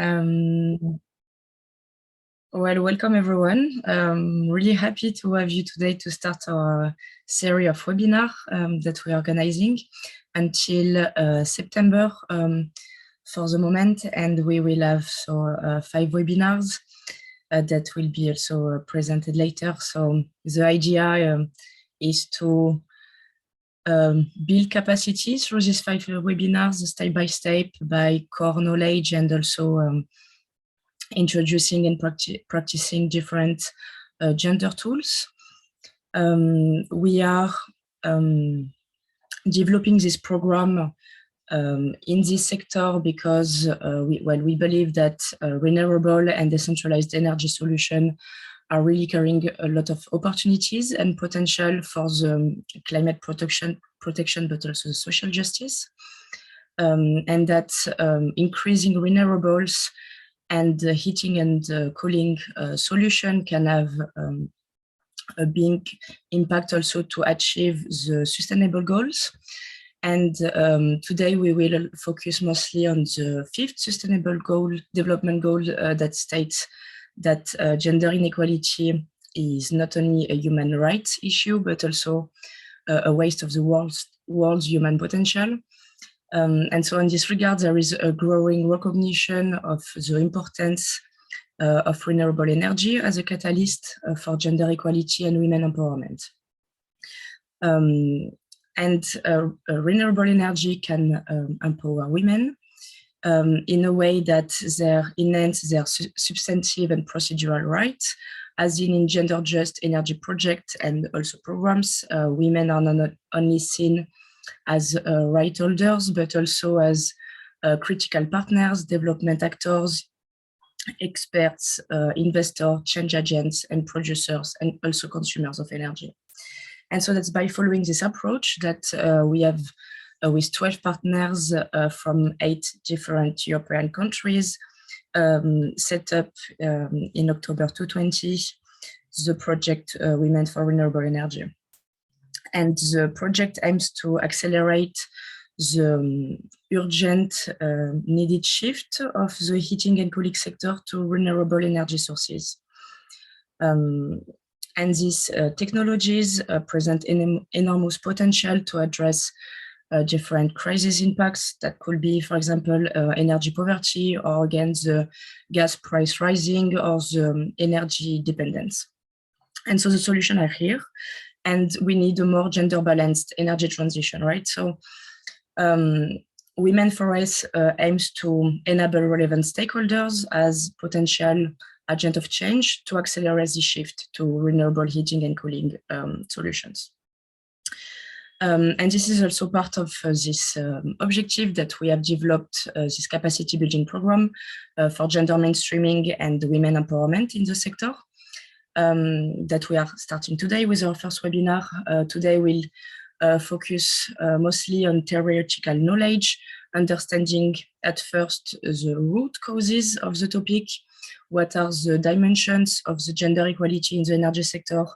Um, well, welcome everyone. Really happy to have you today to start our series of webinars that we're organizing until September for the moment, and we will have 5 webinars that will be also presented later. So the idea is to build capacity through these 5 webinars step by step by core knowledge, and also introducing and practicing different gender tools. We are developing this program in this sector because we believe that renewable and decentralized energy solutions are really carrying a lot of opportunities and potential for the climate protection, but also social justice. And that increasing renewables and heating and cooling solution can have a big impact also to achieve the sustainable goals. And today we will focus mostly on the 5th sustainable goal, development goal, that states that gender inequality is not only a human rights issue, but also a waste of the world's human potential. And so in this regard, there is a growing recognition of the importance of renewable energy as a catalyst for gender equality and women empowerment. Renewable energy can empower women in a way that they enhance their substantive and procedural rights, as in gender just energy projects and also programs. Women are not only seen as right holders, but also as critical partners, development actors, experts, investors, change agents, and producers, and also consumers of energy. And so that's by following this approach that we have with 12 partners from 8 different European countries set up in October 2020, the project Women for Renewable Energy. And the project aims to accelerate the urgent needed shift of the heating and cooling sector to renewable energy sources. And these technologies present enormous potential to address different crisis impacts that could be, for example, energy poverty, or again, the gas price rising, or the energy dependence. And so the solutions are here. And we need a more gender-balanced energy transition, right? So W4RES aims to enable relevant stakeholders as potential agent of change to accelerate the shift to renewable heating and cooling solutions. And this is also part of this objective that we have developed this capacity building program for gender mainstreaming and women empowerment in the sector. That we are starting today with our first webinar. Today we'll focus mostly on theoretical knowledge, understanding at first the root causes of the topic, what are the dimensions of the gender equality in the energy sector,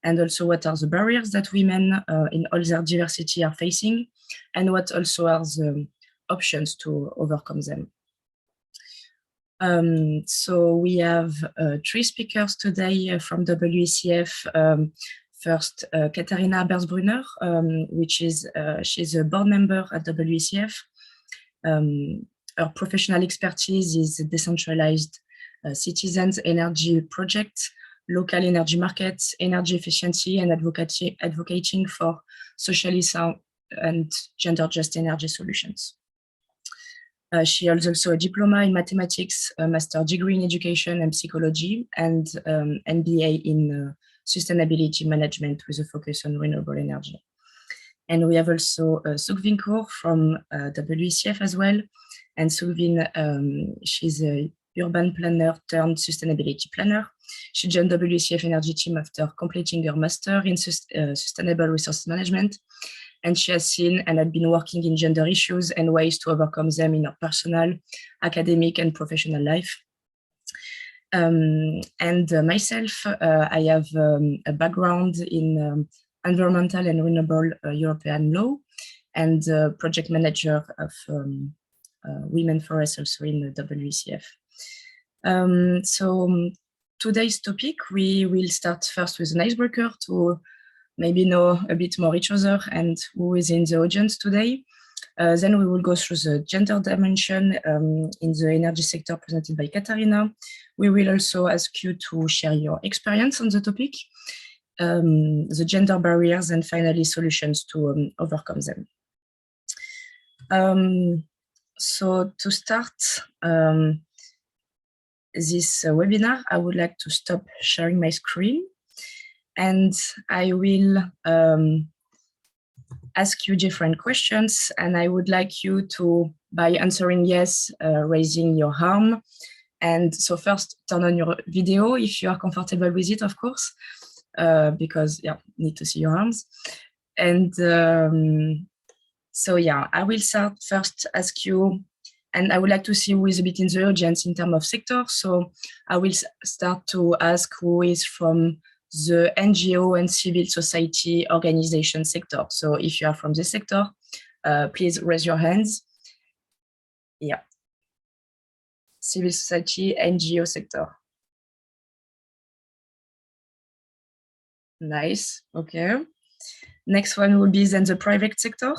and also what are the barriers that women in all their diversity are facing, and what also are the options to overcome them. So we have 3 speakers today from WECF. First, Katharina Bersbrunner, she's a board member at WECF. Her professional expertise is decentralized citizens energy projects, local energy markets, energy efficiency, and advocating for socially sound and gender just energy solutions. She holds also a diploma in mathematics, a master's degree in education and psychology, and MBA in sustainability management with a focus on renewable energy. And we have also Sukhvin Kaur from WECF as well. And Sukhvin, she's a urban planner turned sustainability planner. She joined WECF Energy team after completing her master in sustainable resource management. And she has seen and had been working in gender issues and ways to overcome them in her personal, academic, and professional life. And myself, I have a background in environmental and renewable European law, and project manager of women forests also in the WCF. Today's topic, we will start first with an icebreaker to maybe know a bit more each other and who is in the audience today. Then we will go through the gender dimension in the energy sector presented by Katarina. We will also ask you to share your experience on the topic, the gender barriers, and finally solutions to overcome them. So to start this webinar, I would like to stop sharing my screen, and I will ask you different questions, and I would like you to, by answering yes, raising your arm. And so first, turn on your video if you are comfortable with it, of course, because yeah, need to see your arms. And so yeah, I will start first ask you, and I would like to see who is a bit in the audience in terms of sector. So I will start to ask who is from the NGO and civil society organization sector. So if you are from this sector, please raise your hands. Yeah. Civil society, NGO sector. Nice, okay. Next one will be then the private sector.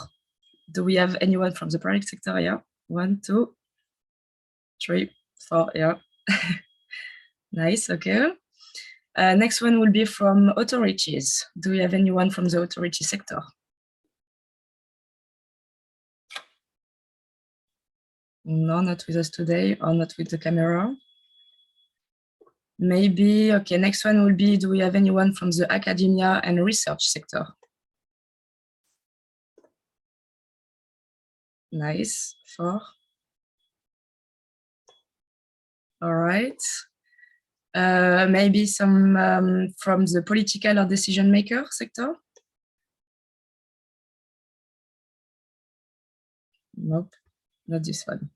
Do we have anyone from the private sector? Yeah, 1, 2, 3, 4, yeah. Nice, okay. Next one will be from authorities. Do we have anyone from the authority sector? No, not with us today, or not with the camera. Maybe, okay, next one will be, do we have anyone from the academia and research sector? Nice, 4. All right. Maybe some from the political or decision maker sector? Nope, not this one.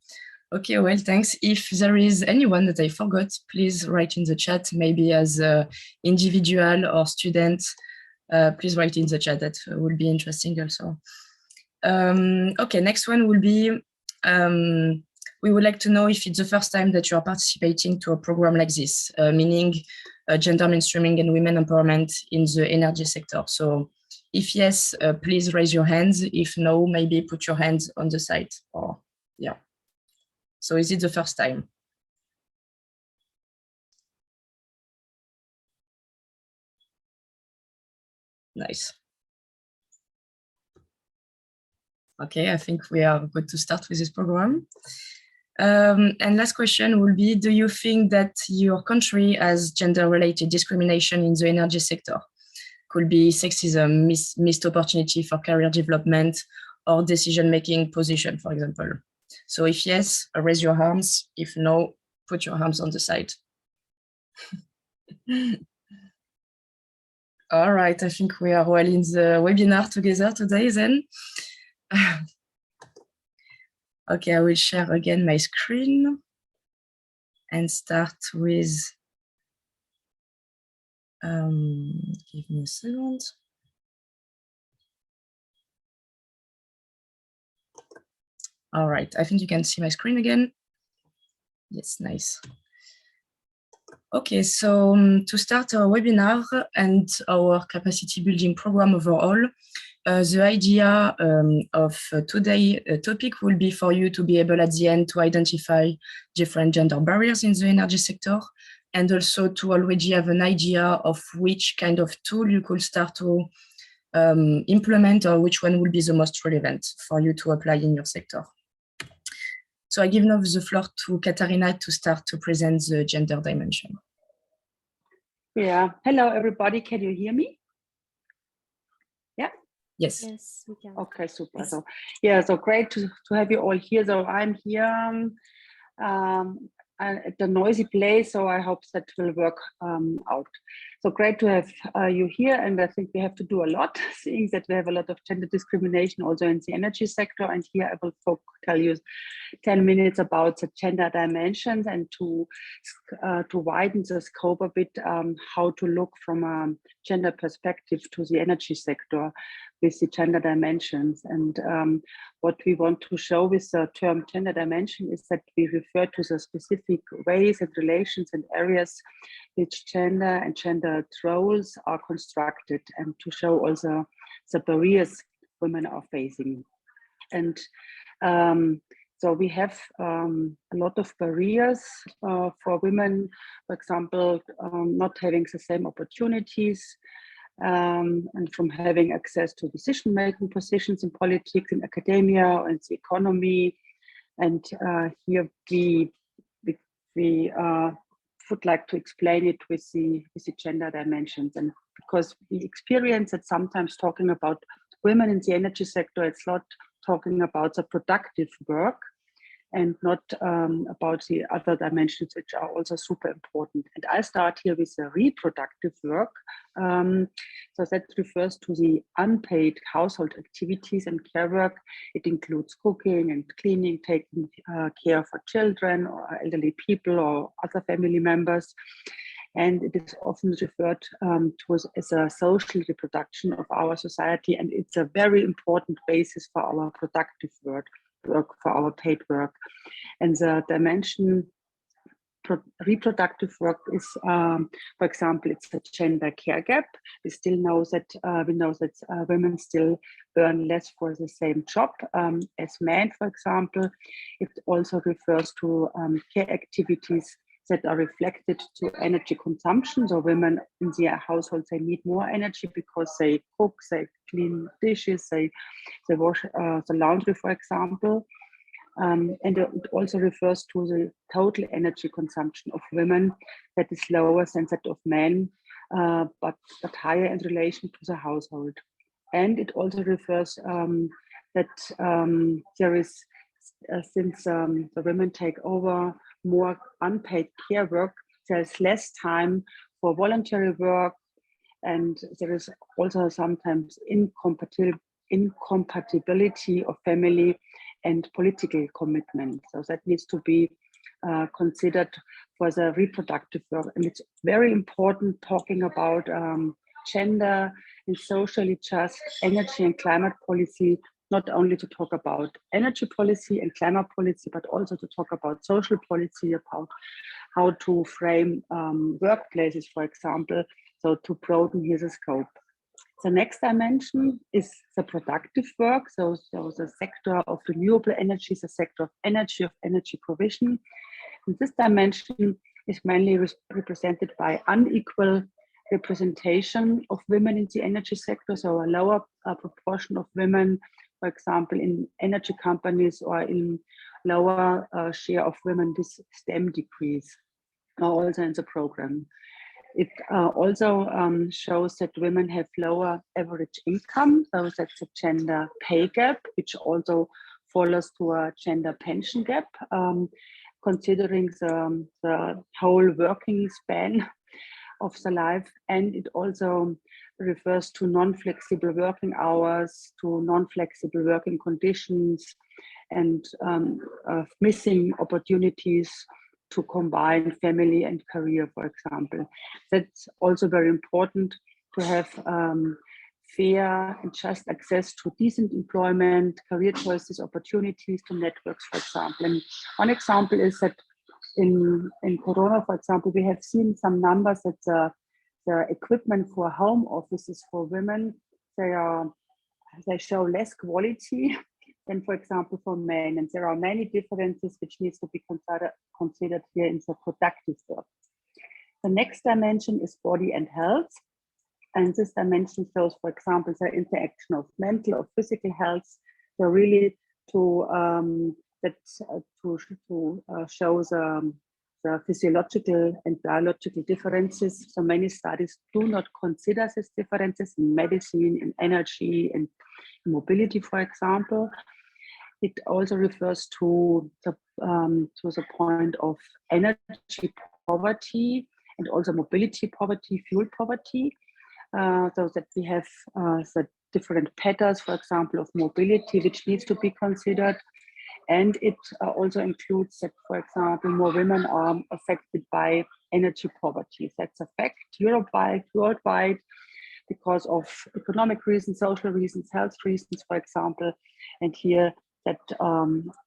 Okay, well, thanks. If there is anyone that I forgot, please write in the chat, maybe as an individual or student, please write in the chat, that will be interesting also. Okay, next one will be, we would like to know if it's the first time that you are participating to a program like this, meaning gender mainstreaming and women empowerment in the energy sector. So if yes, please raise your hands. If no, maybe put your hands on the side, or yeah. So is it the first time? Nice. Okay, I think we are good to start with this program. And last question will be, do you think that your country has gender-related discrimination in the energy sector? Could be sexism, missed opportunity for career development, or decision-making position, for example. So if yes, raise your arms. If no, put your arms on the side. All right, I think we are well in the webinar together today then. Okay, I will share again my screen and start with, give me a second. All right, I think you can see my screen again. Yes, nice. Okay, so to start our webinar and our capacity building program overall, the idea of today's topic will be for you to be able at the end to identify different gender barriers in the energy sector, and also to already have an idea of which kind of tool you could start to implement, or which one will be the most relevant for you to apply in your sector. So I give now the floor to Katarina to start to present the gender dimension. Yeah, hello everybody, can you hear me? Yeah? Yes. Yes, we can. Okay, super. Yes. So yeah, so great to have you all here. So I'm here at the noisy place, so I hope that will work out. So great to have you here, and I think we have to do a lot, seeing that we have a lot of gender discrimination also in the energy sector. And here I will tell you 10 minutes about the gender dimensions, and to widen the scope a bit, how to look from a gender perspective to the energy sector, with the gender dimensions. And what we want to show with the term gender dimension is that we refer to the specific ways and relations and areas which gender and gendered roles are constructed, and to show also the barriers women are facing. And so we have a lot of barriers for women, for example, not having the same opportunities, and from having access to decision-making positions in politics, in academia, and the economy. And here we would like to explain it with the gender dimensions. And because we experience that sometimes talking about women in the energy sector, it's not talking about the productive work and not about the other dimensions, which are also super important. And I start here with the reproductive work. So that refers to the unpaid household activities and care work. It includes cooking and cleaning, taking care for children or elderly people or other family members. And it is often referred to as a social reproduction of our society. And it's a very important basis for our productive work, for our paid work. And the dimension reproductive work is, for example, it's a gender care gap. We still know that women still earn less for the same job as men, for example. It also refers to care activities that are reflected to energy consumption. So women in their households, they need more energy because they cook, they clean dishes, they wash the laundry, for example. And it also refers to the total energy consumption of women that is lower than that of men, but higher in relation to the household. And it also refers that there is, since the women take over more unpaid care work, there's less time for voluntary work, and there is also sometimes incompatibility of family and political commitment. So that needs to be considered for the reproductive work. And it's very important talking about gender and socially just energy and climate policy, not only to talk about energy policy and climate policy, but also to talk about social policy, about how to frame workplaces, for example, so to broaden here the scope. The next dimension is the productive work, so the sector of renewable energy, the sector of energy provision. And this dimension is mainly represented by unequal representation of women in the energy sector, so a lower proportion of women, for example, in energy companies, or in lower share of women with STEM degrees, also in the program. It also shows that women have lower average income, so that's a gender pay gap, which also follows to a gender pension gap, considering the whole working span of the life. And it also refers to non-flexible working hours, to non-flexible working conditions, and missing opportunities to combine family and career, for example. That's also very important, to have fair and just access to decent employment, career choices, opportunities, to networks, for example. And one example is that in Corona, for example, we have seen some numbers that the equipment for home offices for women, they show less quality than, for example, for men. And there are many differences which needs to be considered here in the productive work. The next dimension is body and health. And this dimension shows, for example, the interaction of mental or physical health. So really to show the physiological and biological differences. So many studies do not consider these differences in medicine, in energy, and mobility, for example. It also refers to the point of energy poverty and also mobility poverty, fuel poverty, so that we have the different patterns, for example, of mobility, which needs to be considered. And it also includes that, for example, more women are affected by energy poverty. That's a fact worldwide, because of economic reasons, social reasons, health reasons, for example. And here that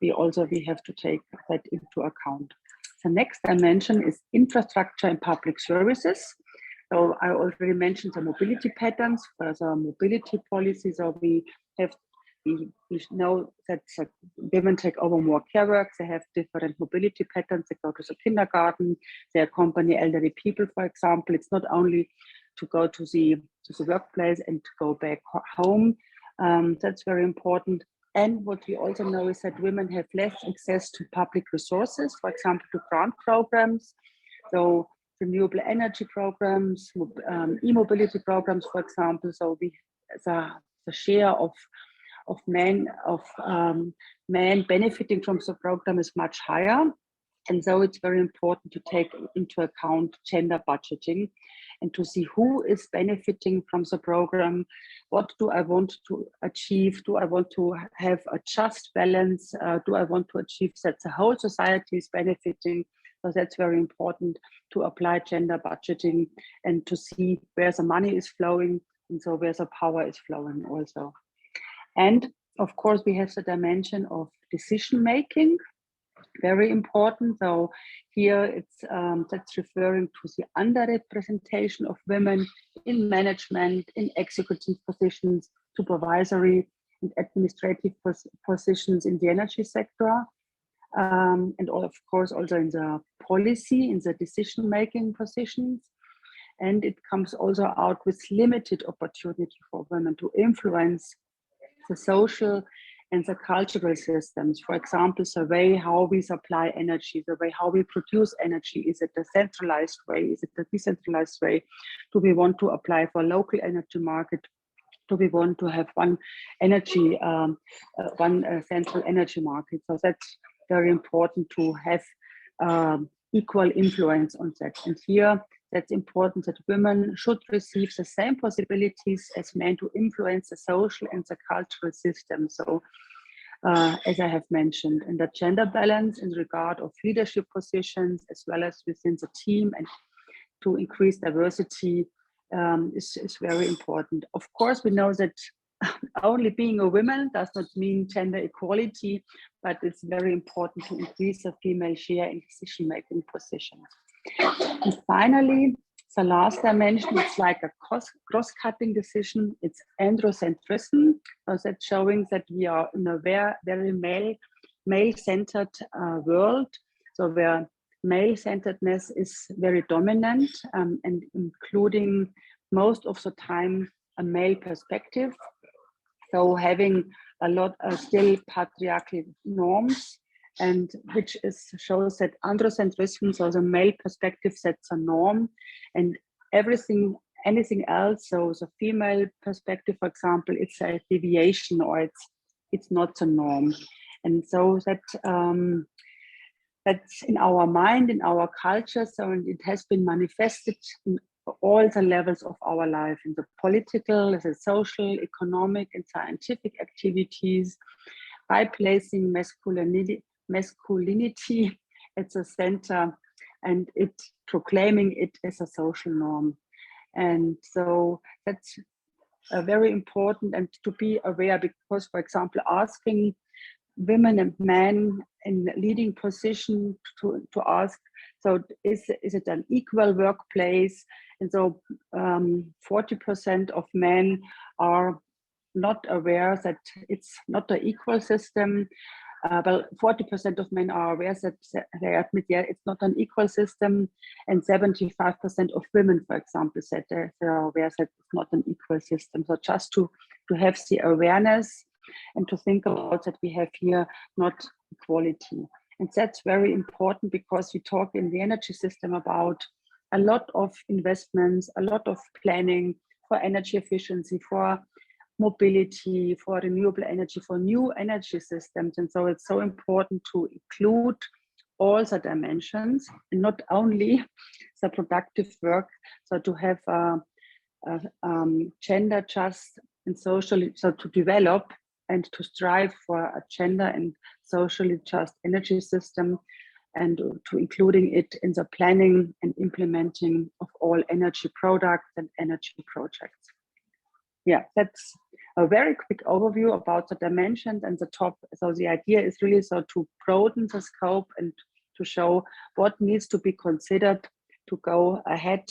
we have to take that into account. The next dimension is infrastructure and public services. So I already mentioned the mobility patterns for the mobility policies. So we know that women take over more care work. They have different mobility patterns. They go to the kindergarten. They accompany elderly people, for example. It's not only to go to the workplace and to go back home. That's very important. And what we also know is that women have less access to public resources, for example, to grant programs. So renewable energy programs, e-mobility programs, for example. So the share of men benefiting from the program is much higher. And so it's very important to take into account gender budgeting and to see who is benefiting from the program. What do I want to achieve? Do I want to have a just balance? Do I want to achieve that the whole society is benefiting? So that's very important to apply gender budgeting and to see where the money is flowing and so where the power is flowing also. And of course, we have the dimension of decision making. Very important. So here that's referring to the underrepresentation of women in management, in executive positions, supervisory and administrative positions in the energy sector. And of course also in the policy, in the decision-making positions. And it comes also out with limited opportunity for women to influence the social and the cultural systems. For example, the way how we supply energy, the way how we produce energy. Is it a centralized way? Is it a decentralized way? Do we want to apply for local energy market? Do we want to have one energy, central energy market? So that's very important to have equal influence on that. And here, that's important that women should receive the same possibilities as men to influence the social and the cultural system. So, as I have mentioned, and the gender balance in regard of leadership positions as well as within the team and to increase diversity is very important. Of course, we know that only being a woman does not mean gender equality, but it's very important to increase the female share in decision-making positions. And finally, the last dimension, it's like a cross-cutting decision. It's androcentrism. So that's showing that we are in a very male-centered world. So where male-centeredness is very dominant and including most of the time a male perspective. So having a lot of still patriarchal norms, and which shows that androcentrism, so the male perspective sets a norm, and anything else, so the female perspective, for example, it's a deviation or it's not a norm. And so that's in our mind, in our culture, so it has been manifested in all the levels of our life, in the political, the social, economic, and scientific activities, by placing masculinity at the center and proclaiming it as a social norm. And so that's very important, and to be aware, because, for example, asking women and men in leading position to ask, so is it an equal workplace? And so 40% of men are not aware that it's not an equal system. But 40% of men are aware that they admit, yeah, it's not an equal system. And 75% of women, for example, said they're aware that it's not an equal system. So just to have the awareness and to think about that we have here not equality. And that's very important because we talk in the energy system about a lot of investments, a lot of planning for energy efficiency, for mobility, for renewable energy, for new energy systems. And so it's so important to include all the dimensions and not only the productive work, so to have gender just and socially, so to develop and to strive for a gender and socially just energy system, and to including it in the planning and implementing of all energy products and energy projects. yeah, that's a very quick overview about the dimensions and the top. So the idea is really so to broaden the scope and to show what needs to be considered to go ahead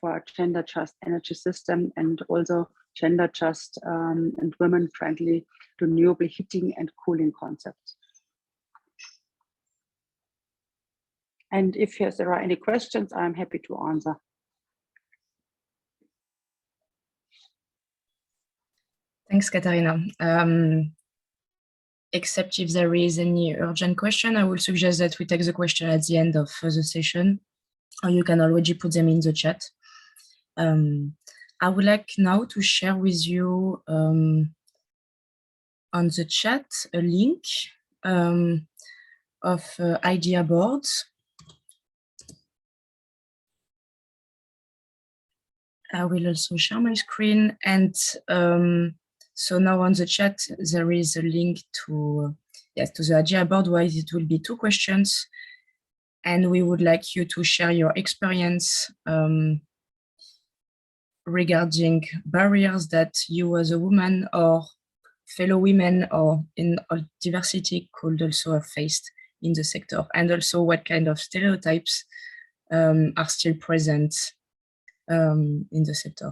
for a gender just energy system, and also gender just and women friendly renewable heating and cooling concepts. And if there are any questions, I'm happy to answer. Thanks, Katharina. Except if there is any urgent question, I will suggest that we take the question at the end of the session, or you can already put them in the chat. I would like now to share with you on the chat a link of idea boards. I will also share my screen, and so now on the chat there is a link to the idea board, where it will be 2 questions, and we would like you to share your experience regarding barriers that you as a woman or fellow women or in diversity could also have faced in the sector, and also what kind of stereotypes are still present in the sector.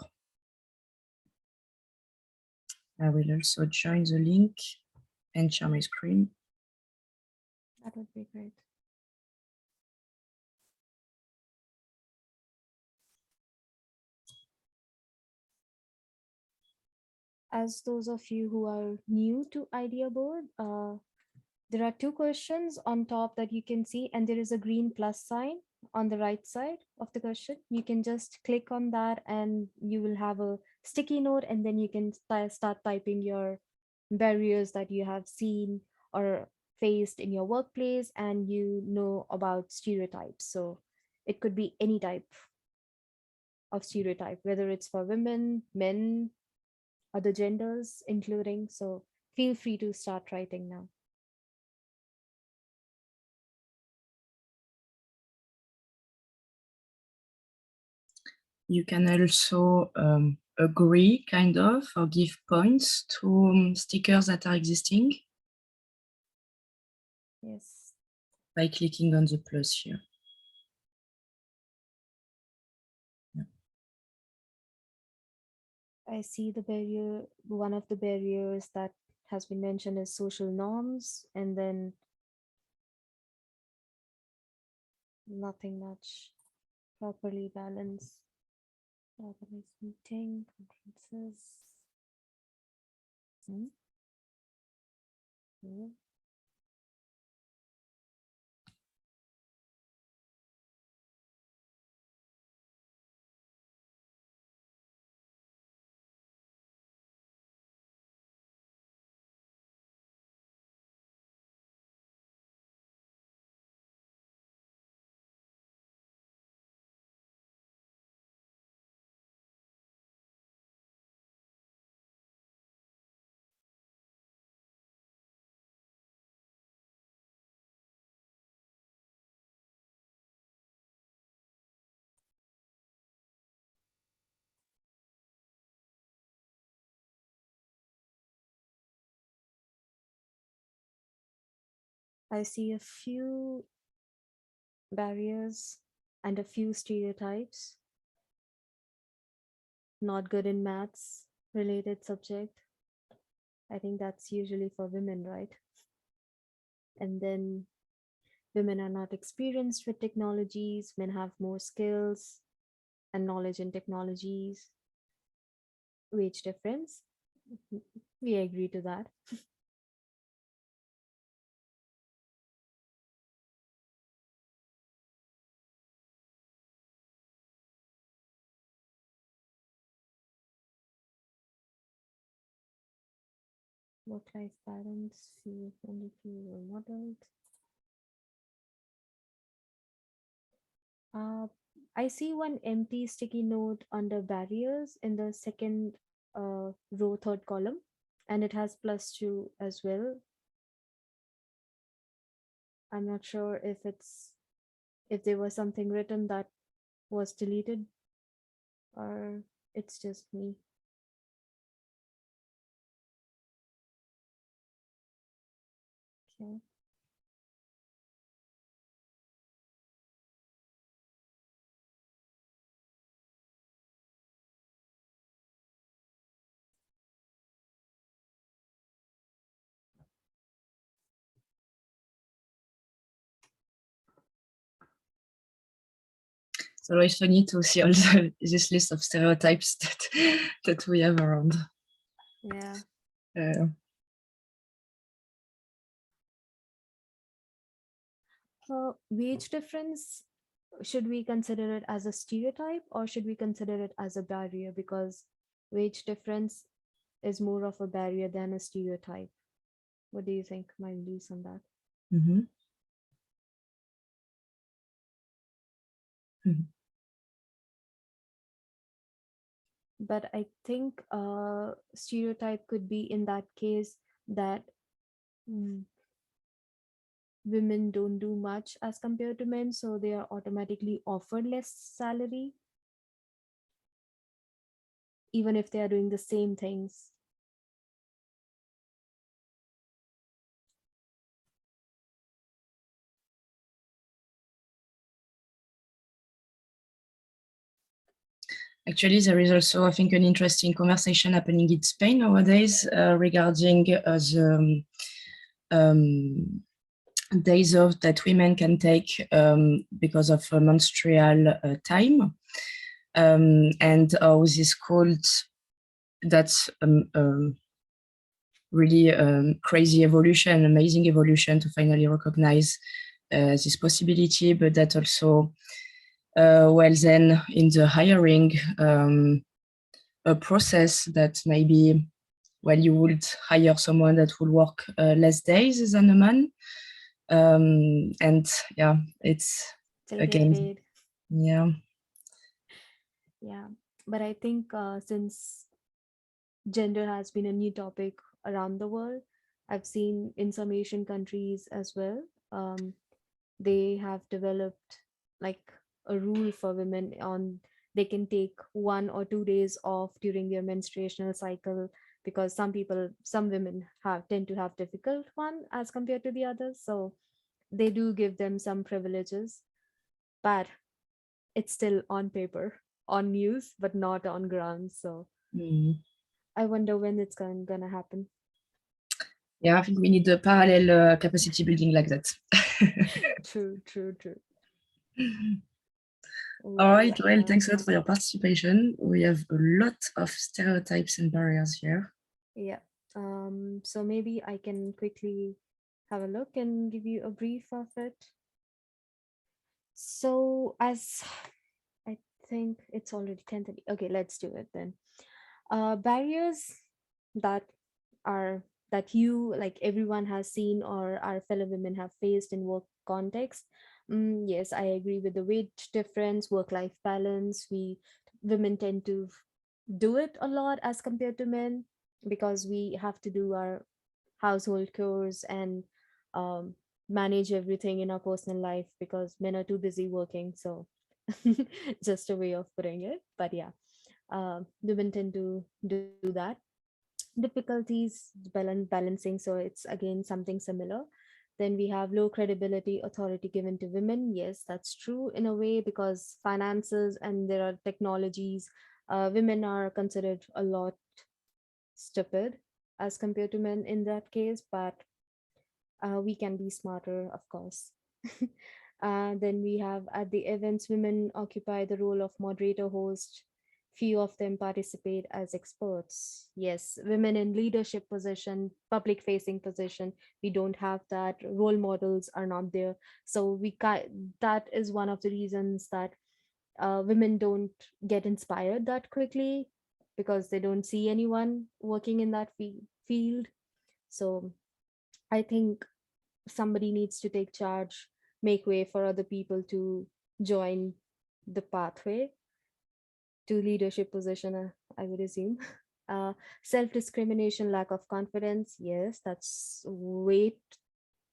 I will also join the link and share my screen. That would be great. As those of you who are new to Idea Board, there are 2 questions on top that you can see, and there is a green plus sign on the right side of the question. You can just click on that and you will have a sticky note, and then you can start typing your barriers that you have seen or faced in your workplace, and you know about stereotypes. So it could be any type of stereotype, whether it's for women, men, other genders including. So feel free to start writing now. You can also agree, kind of, or give points to stickers that are existing. Yes. By clicking on the plus here. Yeah. I see the barrier, one of the barriers that has been mentioned is social norms, and then nothing much. Properly balanced. Organized meeting, conferences. I see a few barriers and a few stereotypes. Not good in maths related subject. I think that's usually for women, right? And then women are not experienced with technologies, men have more skills and knowledge in technologies. Wage difference. We agree to that. Work-life balance, only few role models. I see one empty sticky note under barriers in the second row, third column, and it has +2 as well. I'm not sure if there was something written that was deleted, or it's just me. It's always funny to see all this list of stereotypes that we have around. Yeah. Wage difference, should we consider it as a stereotype or should we consider it as a barrier? Because wage difference is more of a barrier than a stereotype. What do you think, my views on that? Mm-hmm. Mm-hmm. But I think stereotype could be in that case that women don't do much as compared to men, so they are automatically offered less salary, even if they are doing the same things. Actually, there is also, I think, an interesting conversation happening in Spain nowadays regarding the days off that women can take because of menstrual time. And how this is called, that's really crazy evolution, amazing evolution to finally recognize this possibility, but that also, well, then in the hiring a process that maybe, well, you would hire someone that will work less days than a man. And yeah, it's Still again, get paid. yeah. Yeah, but I think since gender has been a new topic around the world, I've seen in some Asian countries as well. They have developed like a rule for women on they can take 1 or 2 days off during their menstruational cycle, because some women have tend to have difficult one as compared to the others. So they do give them some privileges, but it's still on paper, on news, but not on ground. So I wonder when it's gonna happen. Yeah, I think we need a parallel capacity building like that. True, true, true. All right, well, thanks a lot for your participation. We have a lot of stereotypes and barriers here. Yeah. So maybe I can quickly have a look and give you a brief of it. So as I think it's already 10:30. Okay, let's do it then. Barriers that are that you like everyone has seen or our fellow women have faced in work context. Yes, I agree with the wage difference, work-life balance. Women tend to do it a lot as compared to men because we have to do our household chores and um, manage everything in our personal life because men are too busy working. So just a way of putting it. But yeah, women tend to do that. Difficulties balancing, so it's again something similar. Then we have low credibility authority given to women. Yes, that's true in a way, because finances and there are technologies, women are considered a lot stupid as compared to men in that case, but we can be smarter, of course. Then we have at the events, women occupy the role of moderator host. Few of them participate as experts. Yes, women in leadership position, public facing position, we don't have that. Role models are not there. So that is one of the reasons that women don't get inspired that quickly, because they don't see anyone working in that field. So I think somebody needs to take charge, make way for other people to join the pathway to leadership position, I would assume. Self-discrimination, lack of confidence. Yes, that's way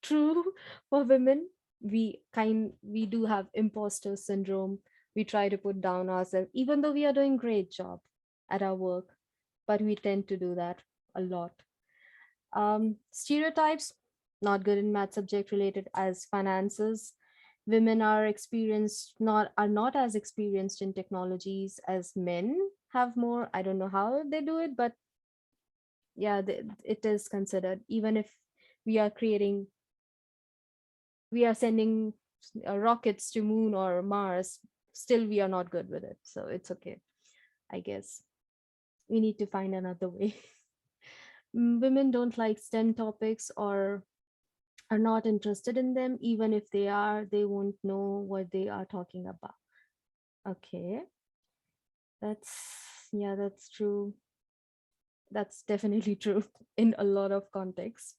true for women. We do have imposter syndrome. We try to put down ourselves, even though we are doing great job at our work, but we tend to do that a lot. Stereotypes, not good in math subject related as finances. Women are not as experienced in technologies as men have more. I don't know how they do it, but yeah, it is considered. Even if we are sending rockets to moon or Mars, still we are not good with it. So it's okay. I guess we need to find another way. Women don't like STEM topics or are not interested in them. Even if they are, they won't know what they are talking about. Okay. That's, yeah, that's true. That's definitely true in a lot of contexts.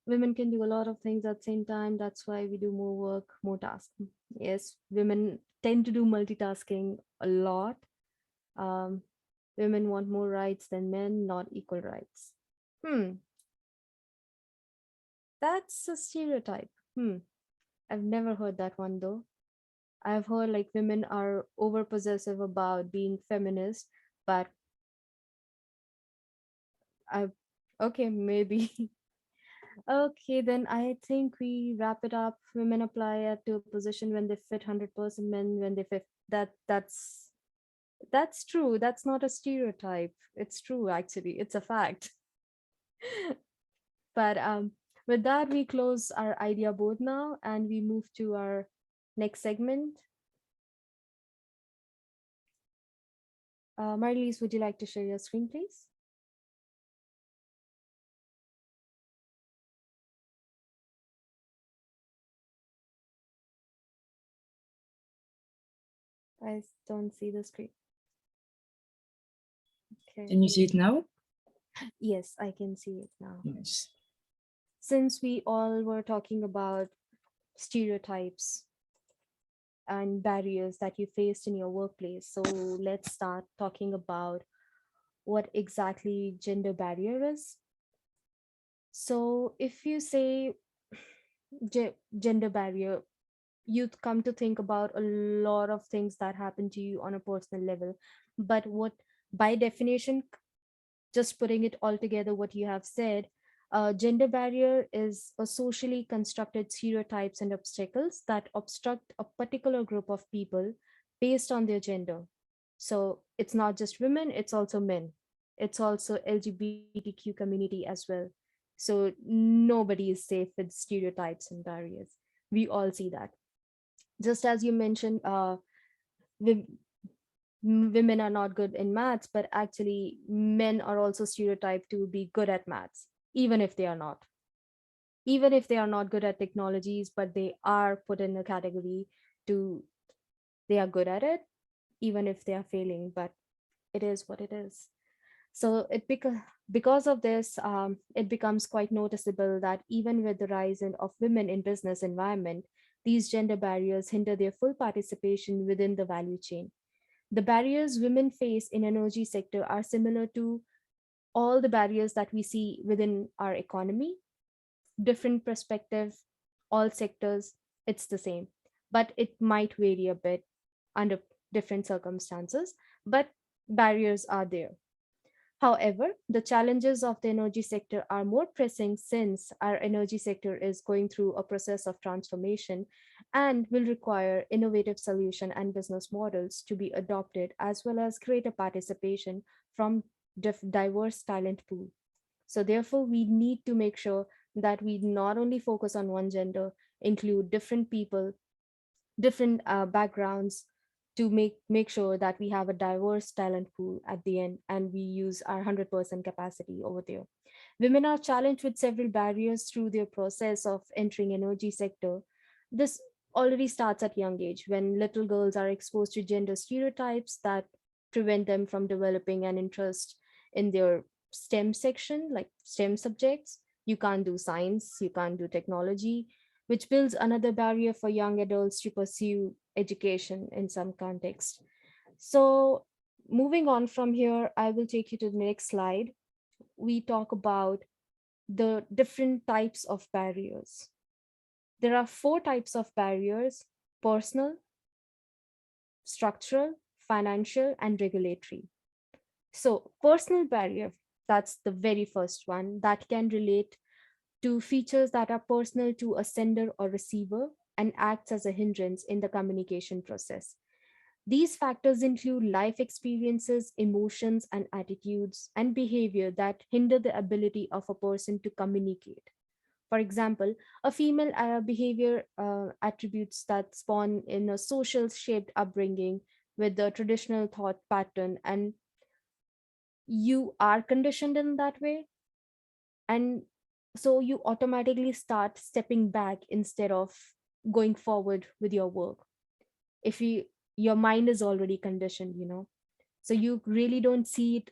Women can do a lot of things at the same time. That's why we do more work, more tasks. Yes, women tend to do multitasking a lot. Um, Women want more rights than men, not equal rights. That's a stereotype. I've never heard that one though. I've heard like women are over possessive about being feminist, but I, okay, maybe. Okay, then I think we wrap it up. Women apply to a position when they fit 100%, men when they fit. That's true. That's not a stereotype. It's true, actually. It's a fact. But with that, we close our idea board now and we move to our next segment. Marlies, would you like to share your screen, please? I don't see the screen. Okay. Can you see it now? Yes, I can see it now. Yes. Since we all were talking about stereotypes and barriers that you faced in your workplace, so let's start talking about what exactly gender barrier is. So if you say gender barrier, you'd come to think about a lot of things that happen to you on a personal level. But what, by definition, just putting it all together, what you have said, gender barrier is a socially constructed stereotypes and obstacles that obstruct a particular group of people based on their gender. So it's not just women, it's also men. It's also LGBTQ community as well. So nobody is safe with stereotypes and barriers. We all see that. Just as you mentioned, women are not good in maths, but actually men are also stereotyped to be good at maths, even if they are not. Even if they are not good at technologies, but they are put in a category to, they are good at it, even if they are failing, but it is what it is. So because of this, it becomes quite noticeable that even with the rise of women in business environment, these gender barriers hinder their full participation within the value chain. The barriers women face in energy sector are similar to all the barriers that we see within our economy. Different perspective, all sectors, it's the same, but it might vary a bit under different circumstances, but barriers are there. However, the challenges of the energy sector are more pressing since our energy sector is going through a process of transformation and will require innovative solution and business models to be adopted, as well as greater participation from diverse talent pool. So therefore, we need to make sure that we not only focus on one gender, include different people, different backgrounds, to make sure that we have a diverse talent pool at the end and we use our 100% capacity over there. Women are challenged with several barriers through their process of entering energy sector. This already starts at young age when little girls are exposed to gender stereotypes that prevent them from developing an interest in their STEM section, like STEM subjects. You can't do science, you can't do technology, which builds another barrier for young adults to pursue education in some context. So moving on from here, I will take you to the next slide. We talk about the different types of barriers. There are 4 types of barriers: personal, structural, financial, and regulatory. So personal barrier, that's the very first one that can relate to features that are personal to a sender or receiver and acts as a hindrance in the communication process. These factors include life experiences, emotions, and attitudes and behavior that hinder the ability of a person to communicate. For example, a female behavior attributes that spawn in a social shaped upbringing with the traditional thought pattern, and you are conditioned in that way. And so you automatically start stepping back instead of going forward with your work. If your mind is already conditioned, so you really don't see it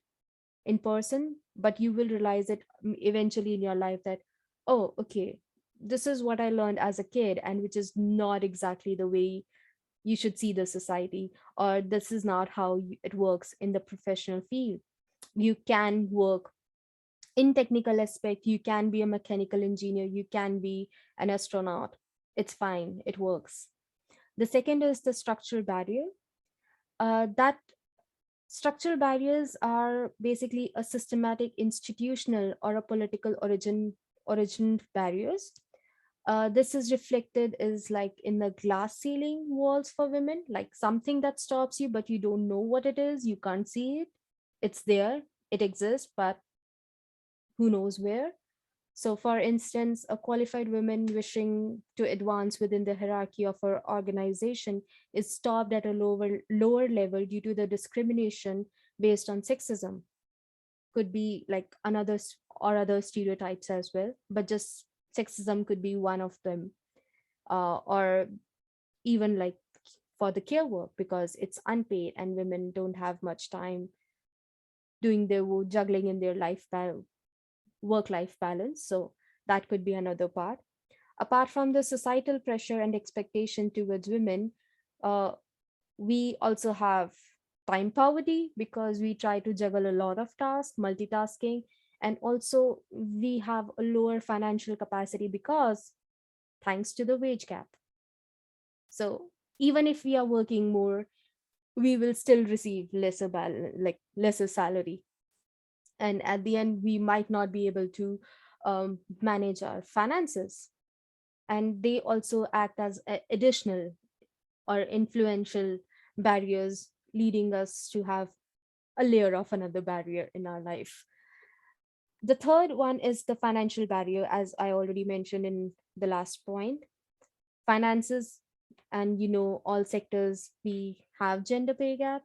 in person, but you will realize it eventually in your life that, oh, okay, this is what I learned as a kid, and which is not exactly the way you should see the society, or this is not how it works in the professional field. You can work in technical aspect, you can be a mechanical engineer, you can be an astronaut. It's fine, it works. The second is the structural barrier. That structural barriers are basically a systematic, institutional, or a political origin barriers. This is reflected is like in the glass ceiling walls for women, like something that stops you, but you don't know what it is. You can't see it. It's there. It exists, but who knows where. So, for instance, a qualified woman wishing to advance within the hierarchy of her organization is stopped at a lower level due to the discrimination based on sexism. Could be like or other stereotypes as well, but just sexism could be one of them. Or even like for the care work, because it's unpaid and women don't have much time doing their juggling in their work-life balance. So that could be another part. Apart from the societal pressure and expectation towards women, uh, we also have time poverty, because we try to juggle a lot of tasks, multitasking, and also we have a lower financial capacity because thanks to the wage gap. So even if we are working more, we will still receive lesser salary, and at the end we might not be able to manage our finances. And they also act as additional or influential barriers, leading us to have a layer of another barrier in our life. The third one is the financial barrier, as I already mentioned in the last point. Finances, and all sectors, we have gender pay gap.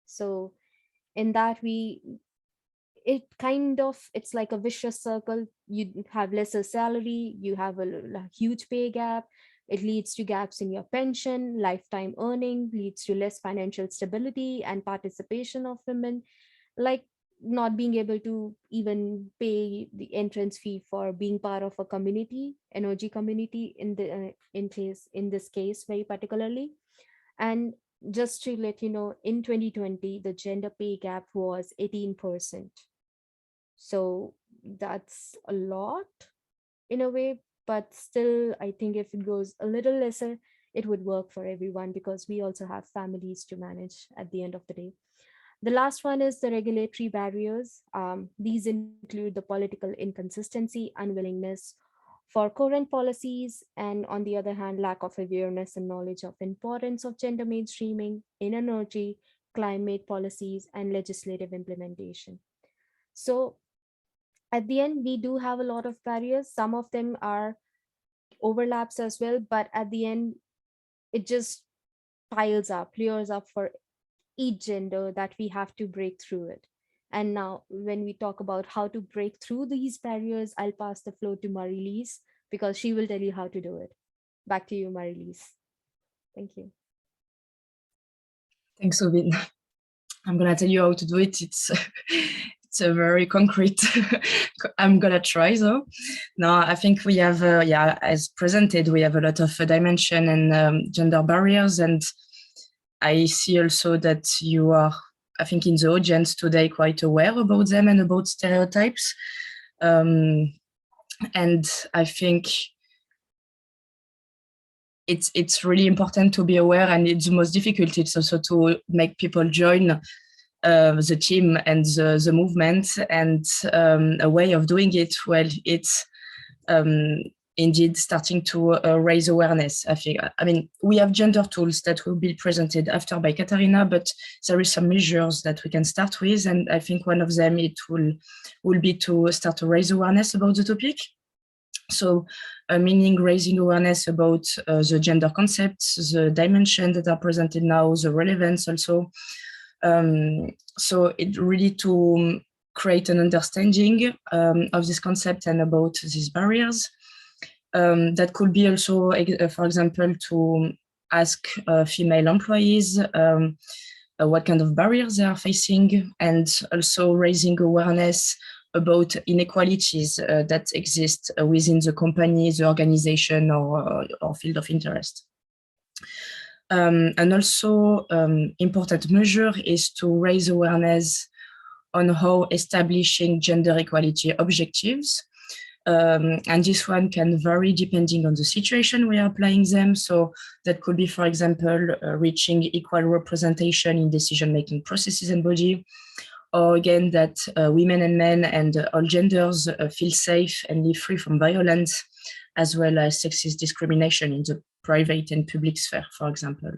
So in that, it's like a vicious circle. You have lesser salary, you have a huge pay gap. It leads to gaps in your pension, lifetime earning, leads to less financial stability and participation of women, like not being able to even pay the entrance fee for being part of a community, energy community in this case very particularly. And just to let you know, in 2020 the gender pay gap was 18%. So that's a lot in a way, but still, I think if it goes a little lesser, it would work for everyone, because we also have families to manage at the end of the day. The last one is the regulatory barriers. These include the political inconsistency, unwillingness for current policies, and on the other hand, lack of awareness and knowledge of importance of gender mainstreaming in energy, climate policies, and legislative implementation. So at the end, we do have a lot of barriers. Some of them are overlaps as well, but at the end, it just layers up for each gender that we have to break through it. And now, when we talk about how to break through these barriers, I'll pass the floor to Marie-Lise, because she will tell you how to do it. Back to you, Marie-Lise. Thank you. Thanks, Ovin. I'm gonna tell you how to do it. It's a very concrete. I'm gonna try though. No, I think we have, as presented, we have a lot of dimension and gender barriers, and I see also that you are, I think, in the audience today quite aware about them and about stereotypes. And I think it's really important to be aware, and it's the most difficult. It's also to make people join the team and the movement, and a way of doing it, well, it's indeed starting to raise awareness. I mean, we have gender tools that will be presented after by Katarina, but there is some measures that we can start with, and I think one of them, it will be to start to raise awareness about the topic. So meaning raising awareness about the gender concepts, the dimensions that are presented now, the relevance also. So it really to create an understanding of this concept and about these barriers. That could be also, for example, to ask female employees what kind of barriers they are facing, and also raising awareness about inequalities that exist within the company, the organization, or field of interest. And also important measure is to raise awareness on how establishing gender equality objectives. And this one can vary depending on the situation we are applying them. So that could be, for example, reaching equal representation in decision-making processes and body, or again, that women and men and all genders feel safe and live free from violence, as well as sexist discrimination in the private and public sphere, for example.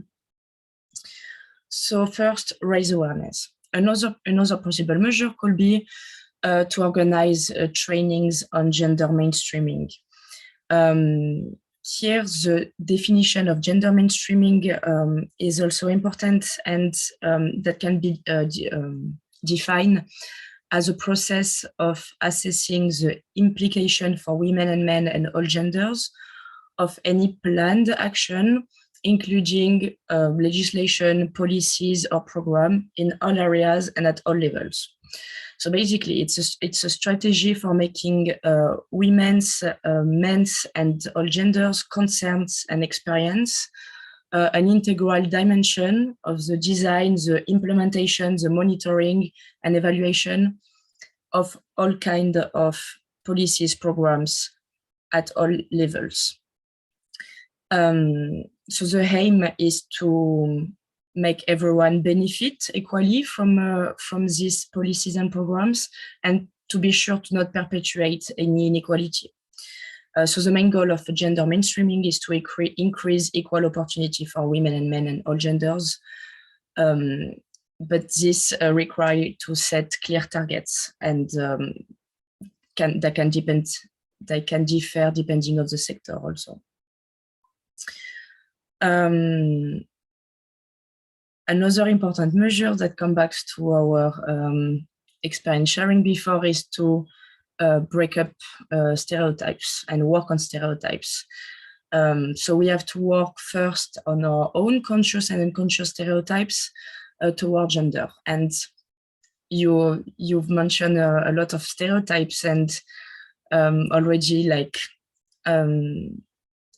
So first, raise awareness. Another possible measure could be to organize trainings on gender mainstreaming. Here, the definition of gender mainstreaming is also important, and that can be defined as a process of assessing the implication for women and men and all genders of any planned action, including legislation, policies, or program in all areas and at all levels. So basically, it's a strategy for making women's, men's, and all genders concerns and experience an integral dimension of the design, the implementation, the monitoring, and evaluation of all kinds of policies, programs at all levels. So the aim is to make everyone benefit equally from these policies and programs, and to be sure to not perpetuate any inequality. So the main goal of gender mainstreaming is to increase equal opportunity for women and men and all genders. But this requires to set clear targets, and they can differ depending on the sector also. Another important measure that comes back to our experience sharing before is to break up stereotypes and work on stereotypes. So we have to work first on our own conscious and unconscious stereotypes toward gender. And you've mentioned a lot of stereotypes, and already like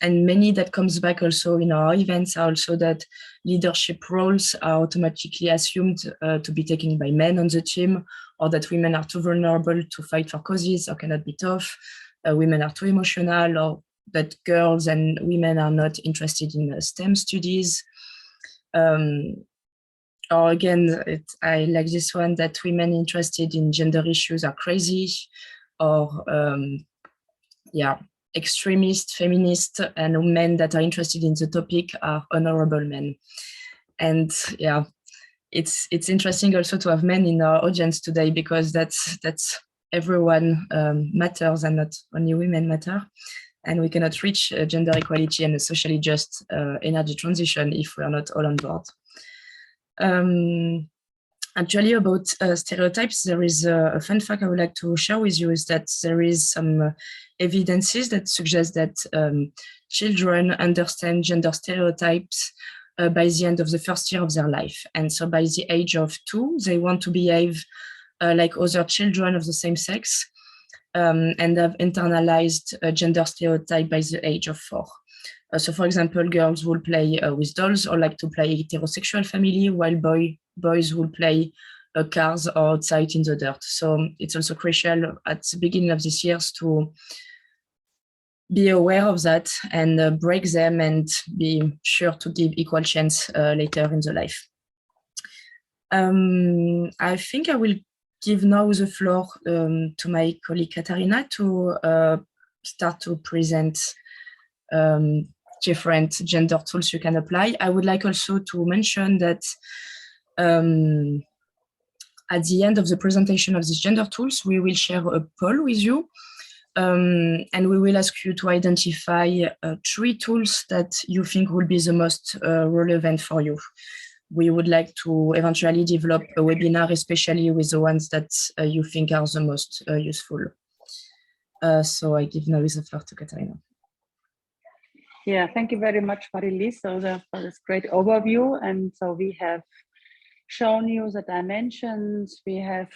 and many that comes back also in our events are also that leadership roles are automatically assumed to be taken by men on the team, or that women are too vulnerable to fight for causes or cannot be tough, women are too emotional, or that girls and women are not interested in STEM studies. Or again, I like this one, that women interested in gender issues are crazy, or yeah, extremist, feminist, and men that are interested in the topic are honorable men. And yeah, it's interesting also to have men in our audience today, because that's everyone matters, and not only women matter. And we cannot reach gender equality and a socially just energy transition if we are not all on board. Actually, about stereotypes, there is a fun fact I would like to share with you, is that there is some evidences that suggest that children understand gender stereotypes by the end of the first year of their life. And so by the age of 2, they want to behave like other children of the same sex, and have internalized a gender stereotype by the age of 4. So for example, girls will play with dolls or like to play heterosexual family, while boys will play cars or outside in the dirt. So it's also crucial at the beginning of this year to be aware of that and break them, and be sure to give equal chance later in the life. I think I will give now the floor to my colleague Katarina to start to present different gender tools you can apply. I would like also to mention that at the end of the presentation of these gender tools, we will share a poll with you And we will ask you to identify 3 tools that you think will be the most relevant for you. We would like to eventually develop a webinar, especially with the ones that you think are the most useful. So I give now the floor to Katarina. Yeah, thank you very much, Marie-Lise, for this great overview. And so we have shown you the dimensions, we have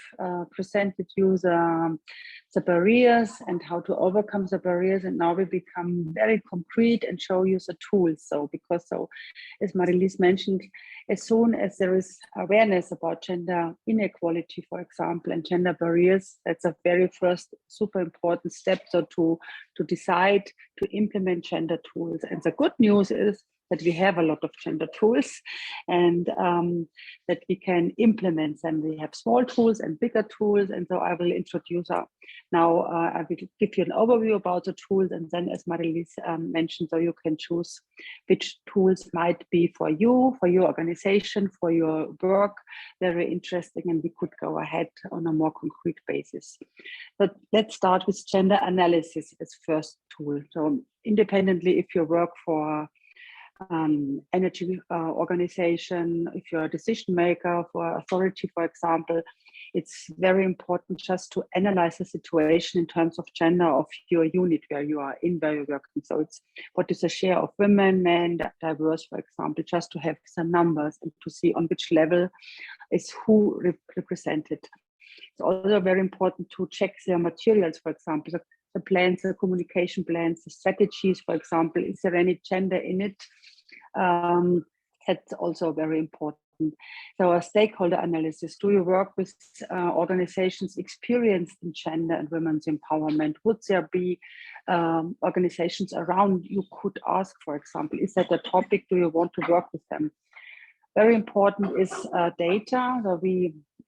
presented you the barriers and how to overcome the barriers, and now we become very concrete and show you the tools. So as Marie-Lise mentioned, as soon as there is awareness about gender inequality, for example, and gender barriers, that's a very first super important step, so to decide to implement gender tools. And the good news is that we have a lot of gender tools, and that we can implement them. We have small tools and bigger tools, and so I will introduce now. I will give you an overview about the tools, and then, as Marie-Lise mentioned, so you can choose which tools might be for you, for your organization, for your work, very interesting, and we could go ahead on a more concrete basis. But let's start with gender analysis as first tool. So independently, if you work for energy organization, if you're a decision maker for authority, for example, it's very important just to analyze the situation in terms of gender of your unit where you are in, where you're working. So it's what is the share of women, men, diverse, for example, just to have some numbers and to see on which level is who represented. It's also very important to check their materials, for example, the plans, the communication plans, the strategies, for example, is there any gender in it? That's also very important. So a stakeholder analysis, do you work with organizations experienced in gender and women's empowerment? Would there be organizations around you could ask, for example, is that a topic, do you want to work with them? Very important is data. So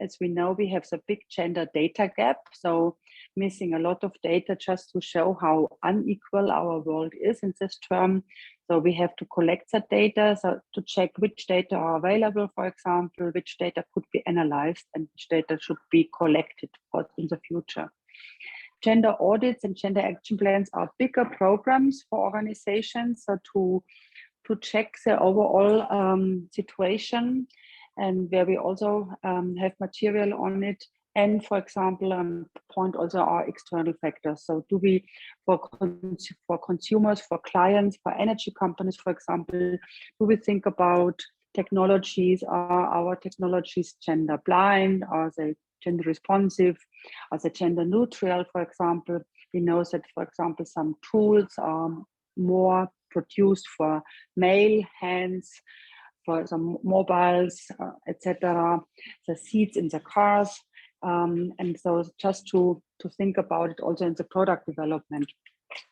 as we know, we have the big gender data gap. So missing a lot of data just to show how unequal our world is in this term. So we have to collect that data, so to check which data are available, for example, which data could be analyzed and which data should be collected in the future. Gender audits and gender action plans are bigger programs for organizations, so to check the overall situation, and where we also have material on it. And for example, point also our external factors. So do we, for consumers, for clients, for energy companies, for example, do we think about technologies? Are our technologies gender blind? Are they gender responsive? Are they gender neutral, for example? We know that, for example, some tools are more produced for male hands, for some mobiles, etc. The seats in the cars. And so just to think about it also in the product development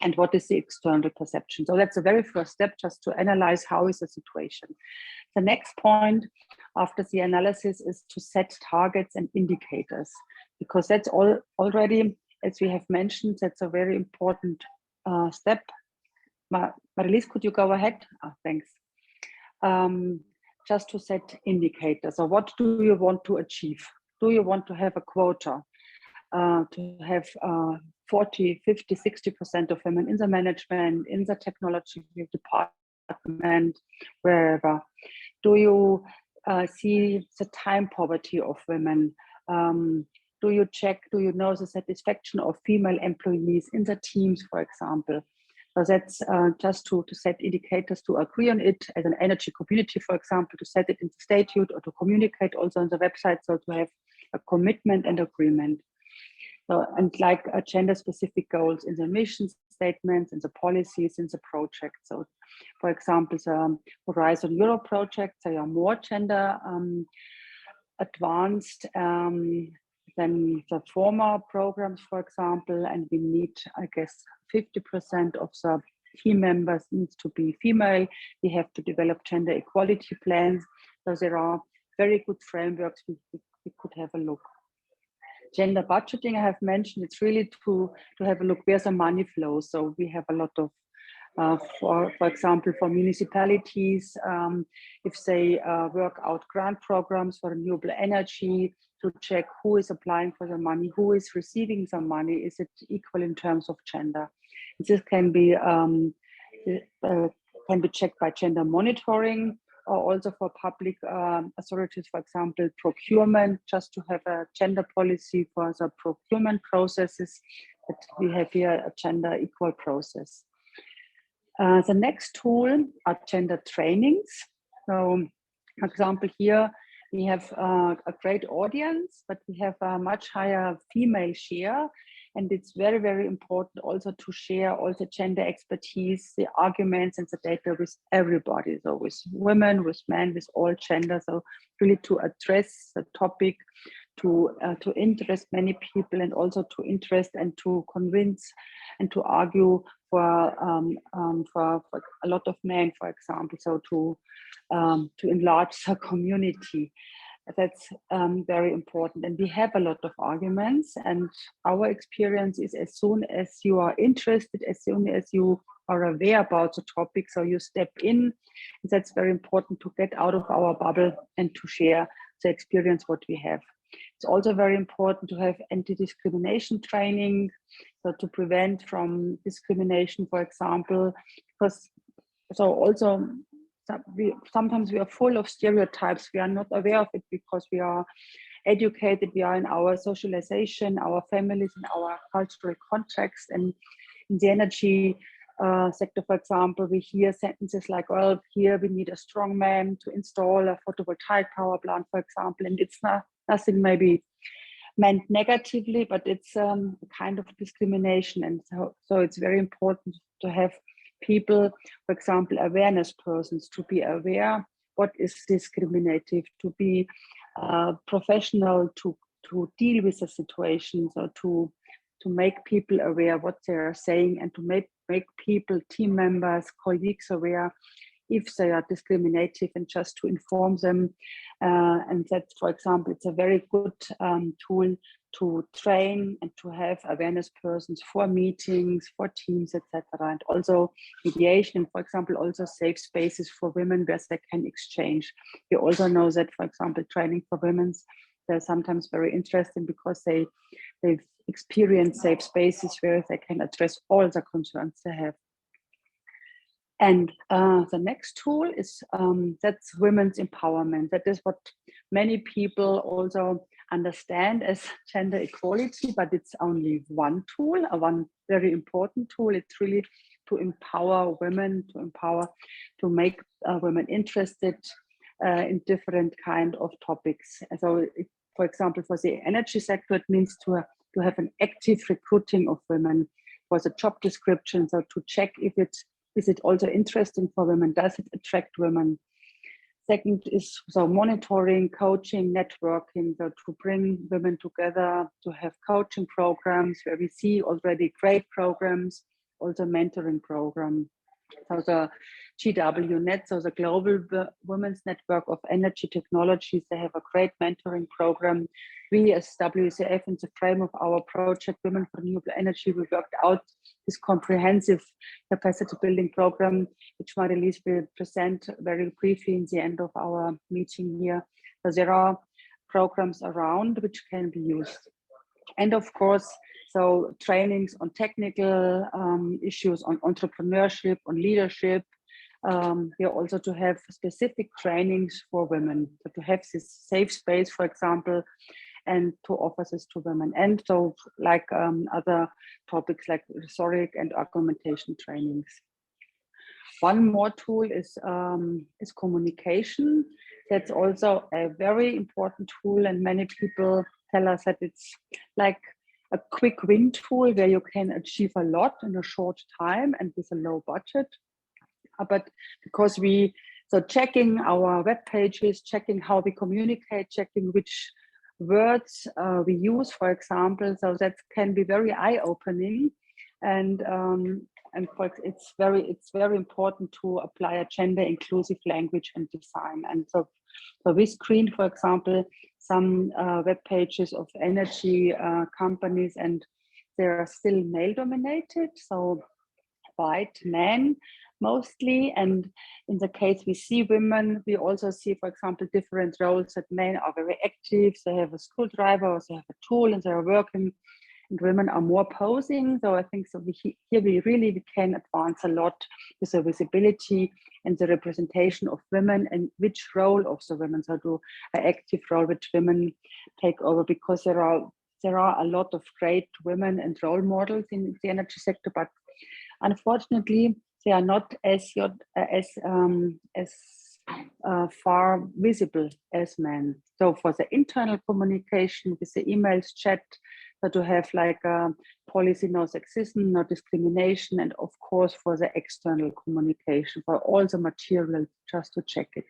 and what is the external perception. So that's the very first step, just to analyze how is the situation. The next point after the analysis is to set targets and indicators, because that's already, as we have mentioned, that's a very important step. Marie-Lise, could you go ahead? Oh, thanks. Just to set indicators. So what do you want to achieve? Do you want to have a quota to have 40, 50, 60% of women in the management, in the technology department, wherever? Do you see the time poverty of women? Do you know the satisfaction of female employees in the teams, for example? So that's just to set indicators, to agree on it as an energy community, for example, to set it in the statute or to communicate also on the website, so to have a commitment and agreement. So, and like gender-specific goals in the mission statements, in the policies, in the project. So, for example, the Horizon Europe project, they are more gender advanced than the former programs, for example, and we need, I guess, 50% of the team members needs to be female. We have to develop gender equality plans. So there are very good frameworks we could have a look. Gender budgeting, I have mentioned, it's really to have a look where the money flows. So we have a lot of For example, for municipalities, if they work out grant programs for renewable energy, to check who is applying for the money, who is receiving some money, is it equal in terms of gender? This can be checked by gender monitoring, or also for public authorities, for example, procurement, just to have a gender policy for the procurement processes, that we have here a gender equal process. The next tool are gender trainings. So, for example, here we have a great audience, but we have a much higher female share. And it's very, very important also to share all the gender expertise, the arguments and the data with everybody. So with women, with men, with all genders. So really to address the topic, to interest many people, and also to interest and to convince and to argue for a lot of men, for example. So to enlarge the community. That's very important. And we have a lot of arguments, and our experience is as soon as you are interested, as soon as you are aware about the topic, so you step in. That's very important, to get out of our bubble and to share the experience what we have. It's also very important to have anti-discrimination training, so to prevent from discrimination, for example, because so also sometimes we are full of stereotypes. We are not aware of it because we are educated, we are in our socialization, our families, in our cultural context. And in the energy sector, for example, we hear sentences like, well, here we need a strong man to install a photovoltaic power plant, for example. And it's nothing maybe meant negatively, but it's a kind of discrimination. And so it's very important to have people, for example, awareness persons, to be aware what is discriminative, to be professional, to deal with the situation, so to make people aware what they are saying, and to make people, team members, colleagues aware if they are discriminative, and just to inform them. And that, for example, it's a very good tool to train and to have awareness persons for meetings, for teams, etc. And also mediation, for example, also safe spaces for women where they can exchange. We also know that, for example, training for women, they're sometimes very interesting because they've experienced safe spaces where they can address all the concerns they have. And the next tool is that's women's empowerment. That is what many people also understand as gender equality, but it's only one tool, one very important tool. It's really to empower women, to make women interested in different kind of topics. So, for example, for the energy sector, it means to have an active recruiting of women for the job description. So to check if is it also interesting for women? Does it attract women? Second is monitoring, coaching, networking, so to bring women together, to have coaching programs where we see already great programs, also mentoring program. So the GWNet, so the Global Women's Network of Energy Technologies, they have a great mentoring program. We as WCF, in the frame of our project Women for Renewable Energy, we worked out this comprehensive capacity building program, which Marie-Lise will present very briefly in the end of our meeting here. So there are programs around which can be used. And of course, so trainings on technical issues, on entrepreneurship, on leadership. Here also to have specific trainings for women, so to have this safe space, for example, and to offer this to women. And so like other topics like rhetoric and argumentation trainings. One more tool is communication. That's also a very important tool, and many people tell us that it's like a quick win tool where you can achieve a lot in a short time and with a low budget. But because checking our web pages, checking how we communicate, checking which words we use, for example, so that can be very eye-opening, and it's very important to apply a gender inclusive language and design. And so we screened, for example, some web pages of energy companies, and they are still male dominated. So white men mostly, and in the case we see women, we also see, for example, different roles that men are very active, they have a screwdriver, or they have a tool and they are working, and women are more posing. So I think so here we can advance a lot with the visibility and the representation of women and which role of the women, so do an active role which women take over, because there are a lot of great women and role models in the energy sector, but unfortunately they are not as far visible as men. So for the internal communication with the emails, chat, so to have like a policy, no sexism, no discrimination, and of course for the external communication, for all the material, just to check it.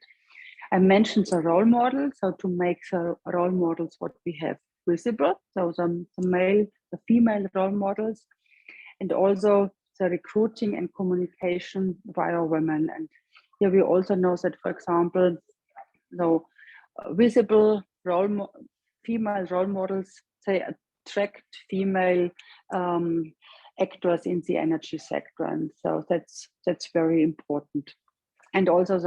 I mentioned the role models, so to make the role models what we have visible, so the male, the female role models, and also the recruiting and communication via women. And here we also know that, for example, visible female role models, they attract female actors in the energy sector, and so that's very important. And also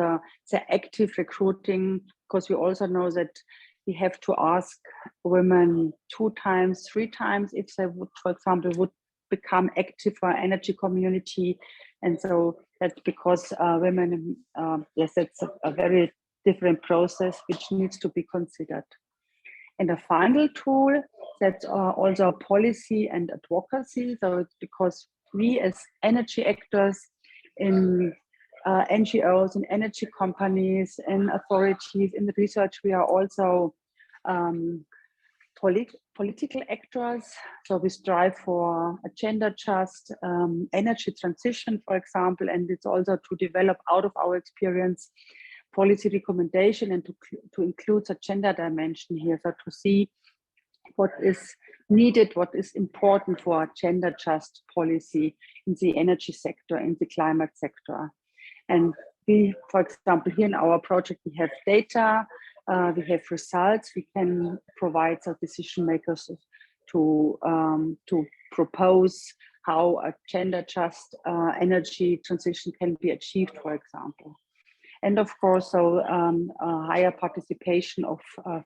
the active recruiting, because we also know that we have to ask women 2 times, 3 times if they would, for example, would become active for energy community. And so that's because women, yes, it's a very different process which needs to be considered. And a final tool, that's also policy and advocacy. So it's because we as energy actors in NGOs, in energy companies, in authorities, in research, we are also political actors. So we strive for a gender just energy transition, for example, and it's also to develop out of our experience policy recommendation and to include the gender dimension here, so to see what is needed, what is important for a gender just policy in the energy sector, in the climate sector. And we, for example, here in our project, we have data, we have results, we can provide the decision makers to propose how a gender just energy transition can be achieved, for example. And of course, so a higher participation of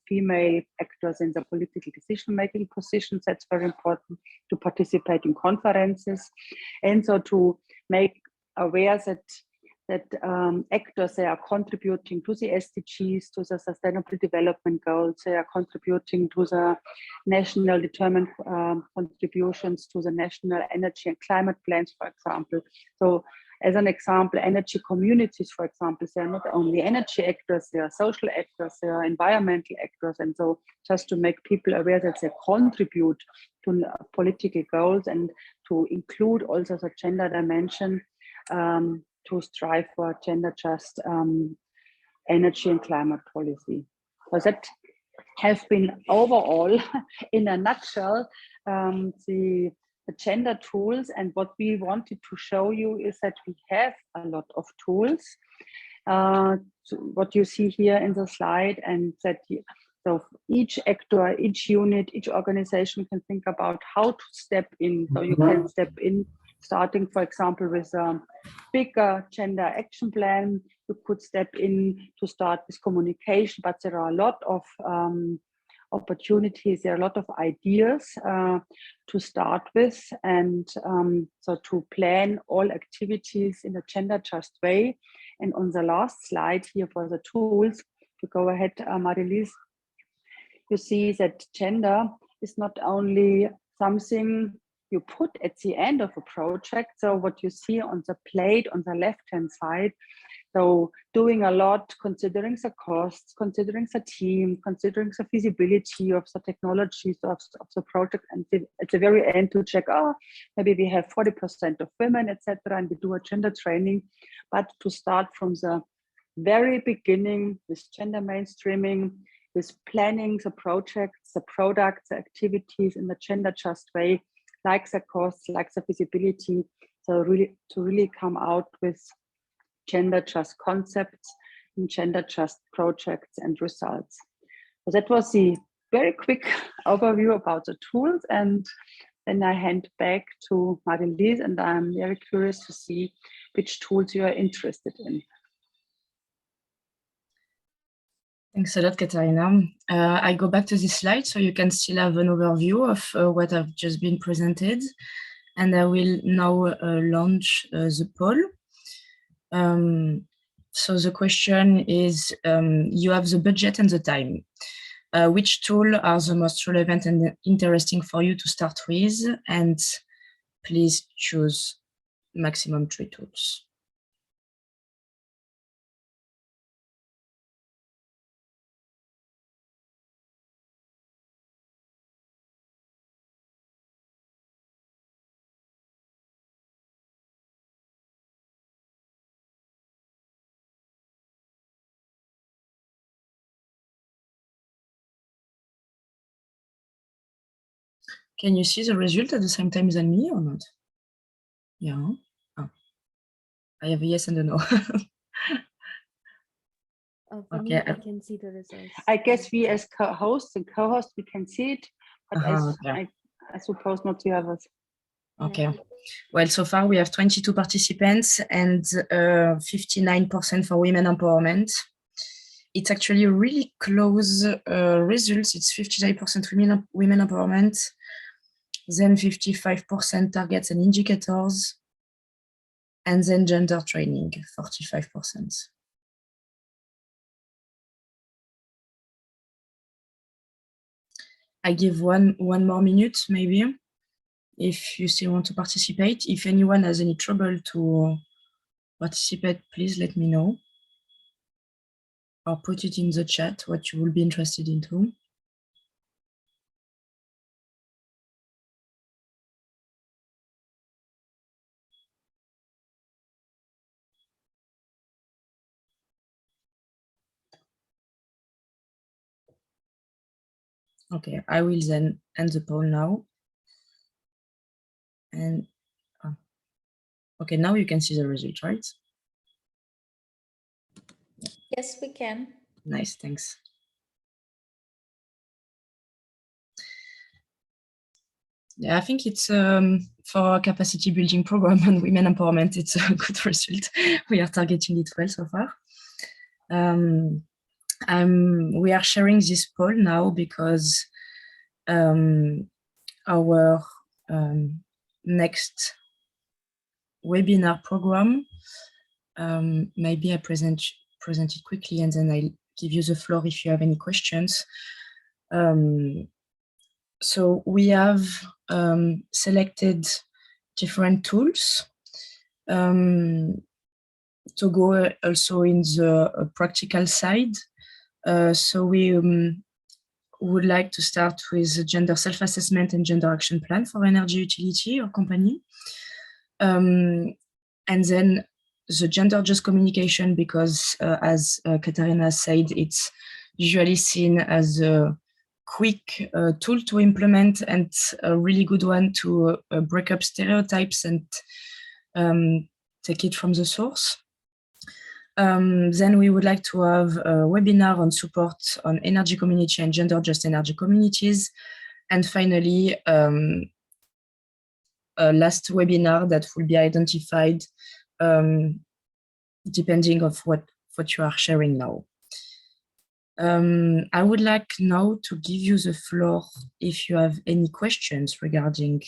female actors in the political decision-making positions, that's very important, to participate in conferences, and so to make aware that actors, they are contributing to the SDGs, to the Sustainable Development Goals, they are contributing to the national determined contributions to the national energy and climate plans, for example. So as an example, energy communities, for example, they are not only energy actors, they are social actors, they are environmental actors. And so just to make people aware that they contribute to political goals and to include also the gender dimension, to strive for gender just energy and climate policy. So that has been overall, in a nutshell, the gender tools. And what we wanted to show you is that we have a lot of tools, what you see here in the slide, and that so each actor, each unit, each organization can think about how to step in. So you can step in, starting, for example, with a bigger gender action plan. You could step in to start with communication, but there are a lot of opportunities, there are a lot of ideas to start with, and so to plan all activities in a gender just way. And on the last slide here for the tools, to go ahead, Marie-Lise, you see that gender is not only something you put at the end of a project. So what you see on the plate on the left-hand side, so doing a lot, considering the costs, considering the team, considering the feasibility of the technologies of the project, and at the very end to check, oh, maybe we have 40% of women, etc., and we do a gender training. But to start from the very beginning with gender mainstreaming, with planning the projects, the products, the activities in the gender just way, like the costs, like the feasibility, so really to really come out with gender just concepts and gender just projects and results. So that was the very quick overview about the tools, and then I hand back to Marie-Lise, and I'm very curious to see which tools you are interested in. Thanks a lot, Katarina. I go back to this slide so you can still have an overview of what I've just been presented. And I will now launch the poll. So the question is, you have the budget and the time. Which tool are the most relevant and interesting for you to start with? And please choose maximum 3 tools. Can you see the result at the same time as me or not? Yeah. Oh. I have a yes and a no. Okay, I can see the results. I guess we as co-hosts and co-hosts, we can see it, but Okay. I suppose not the others. Okay. Well, so far we have 22 participants and 59% for women empowerment. It's actually really close results. It's 59% women empowerment, then 55% targets and indicators, and then gender training, 45%. I give one more minute, maybe, if you still want to participate. If anyone has any trouble to participate, please let me know. Or put it in the chat, what you will be interested into. Okay, I will then end the poll now. And okay, now you can see the result, right? Yes, we can. Nice, thanks. Yeah, I think it's for a capacity building program and women empowerment, it's a good result. We are targeting it well so far. We are sharing this poll now because our next webinar program, maybe I present it quickly and then I'll give you the floor if you have any questions. So we have selected different tools to go also in the practical side. So we would like to start with the gender self-assessment and gender action plan for energy utility or company. And then the gender just communication, because as Katarina said, it's usually seen as a quick tool to implement and a really good one to break up stereotypes and take it from the source. Then we would like to have a webinar on support on energy community and gender just energy communities. And finally, a last webinar that will be identified depending of what you are sharing now. I would like now to give you the floor if you have any questions regarding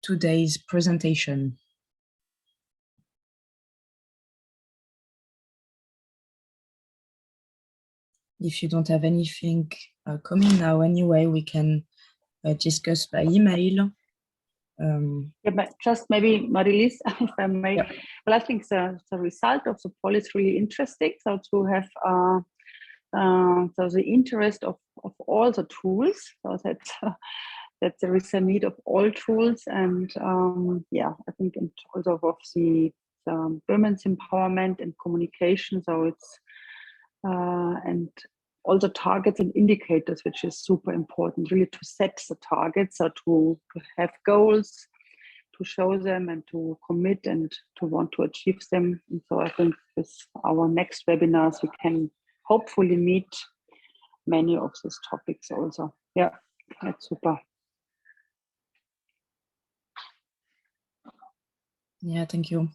today's presentation. If you don't have anything coming now anyway, we can discuss by email. Yeah, but just maybe Marie-Lise, if I may. Yeah. Well, I think the result of the poll is really interesting. So to have so the interest of all the tools, so that there is a need of all tools, and yeah, I think in terms of the women's empowerment and communication. So it's and all the targets and indicators, which is super important, really to set the targets, so to have goals, to show them and to commit and to want to achieve them. And so I think with our next webinars, we can hopefully meet many of these topics also. Yeah, that's super. Yeah, thank you.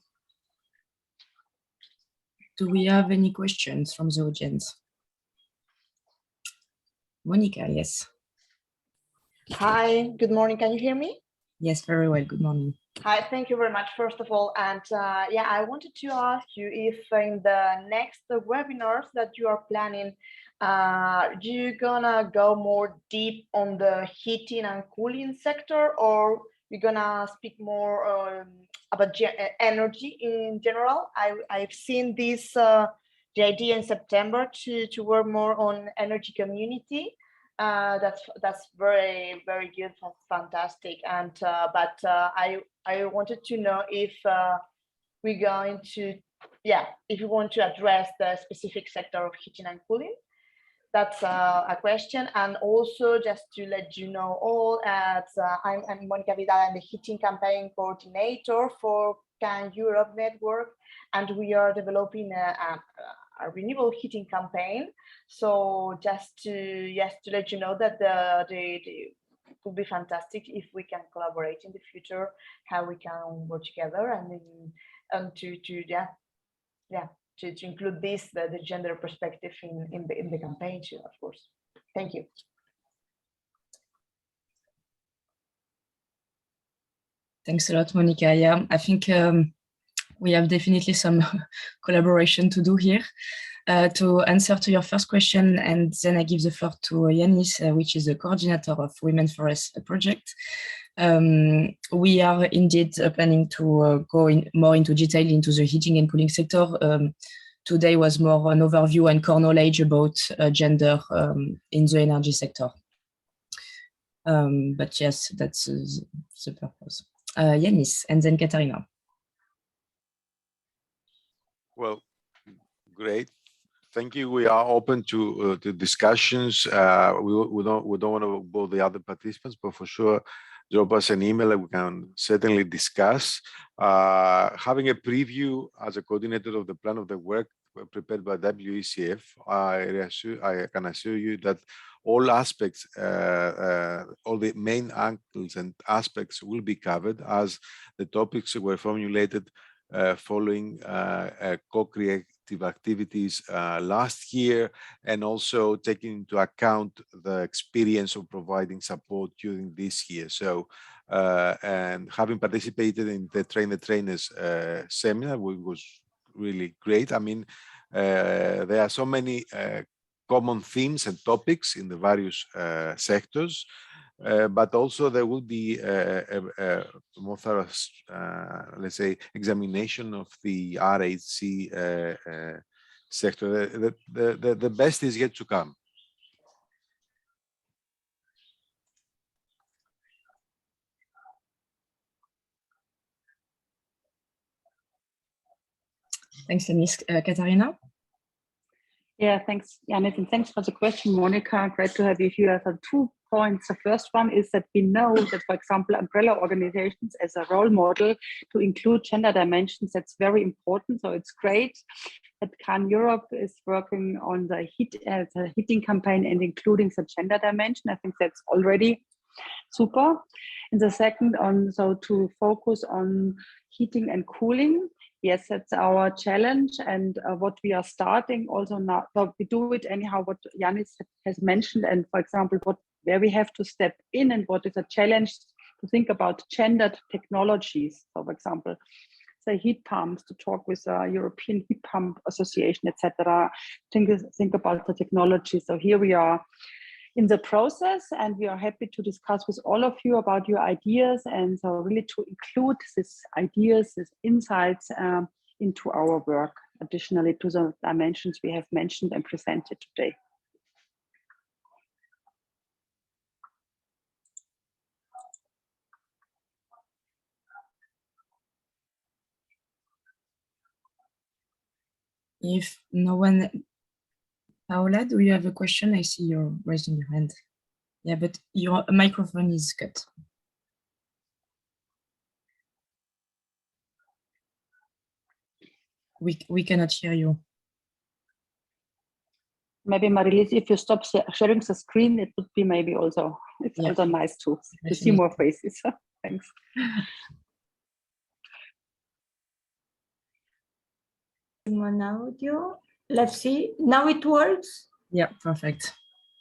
Do we have any questions from the audience? Monica, yes. Hi, good morning. Can you hear me? Yes, very well. Good morning. Hi, thank you very much, first of all. And yeah, I wanted to ask you if in the next webinars that you are planning, you gonna go more deep on the heating and cooling sector, or you're gonna speak more about energy in general? I've seen this the idea in September to work more on energy community. That's very good, fantastic. And but I wanted to know if we're going to, yeah, if you want to address the specific sector of heating and cooling. That's a question. And also just to let you know all, I'm Monica Vidal, I'm the heating campaign coordinator for CAN Europe network, and we are developing a renewable heating campaign. So just to let you know that it would be fantastic if we can collaborate in the future, how we can work together, and to include this, the gender perspective in the campaign too, of course. Thank you. Thanks a lot, Monica. Yeah, I think we have definitely some collaboration to do here. To answer to your first question, and then I give the floor to Yanis, which is the coordinator of W4RES project. We are indeed planning to go more into detail into the heating and cooling sector. Today was more an overview and core knowledge about gender in the energy sector. But yes, that's the purpose. Yanis, and then Katarina. Well, great. Thank you. We are open to discussions. We don't want to bore the other participants, but for sure, drop us an email and we can certainly discuss. Having a preview as a coordinator of the plan of the work prepared by WECF, I can assure you that all aspects, all the main angles and aspects will be covered, as the topics were formulated following co-creative activities last year, and also taking into account the experience of providing support during this year. So, and having participated in the trainers seminar, which was really great. I mean, there are so many common themes and topics in the various sectors. But also there will be a more thorough, let's say, examination of the RHC sector. The best is yet to come. Thanks, Yanis. Katarina? Yeah, thanks, Janet, and thanks for the question, Monica. Great to have you here. So 2 points. The first one is that we know that, for example, umbrella organizations as a role model to include gender dimensions, that's very important. So it's great that CAN Europe is working on the heating campaign and including the gender dimension. I think that's already super. And the second, so to focus on heating and cooling. Yes, that's our challenge, and what we are starting also now. So we do it anyhow. What Yanis has mentioned, and for example, where we have to step in, and what is a challenge to think about gendered technologies. So, for example, say heat pumps, to talk with European Heat Pump Association, etc. Think about the technology. So here we are in the process, and we are happy to discuss with all of you about your ideas, and so really to include these ideas, these insights into our work, additionally to the dimensions we have mentioned and presented today. If no one, Paola, do you have a question? I see you're raising your hand. Yeah, but your microphone is cut. We cannot hear you. Maybe Marilise, if you stop sharing the screen, it would be maybe also, it's Yeah. also nice to see Definitely. more faces. Thanks. On audio. Let's see. Now it works. Yeah, perfect.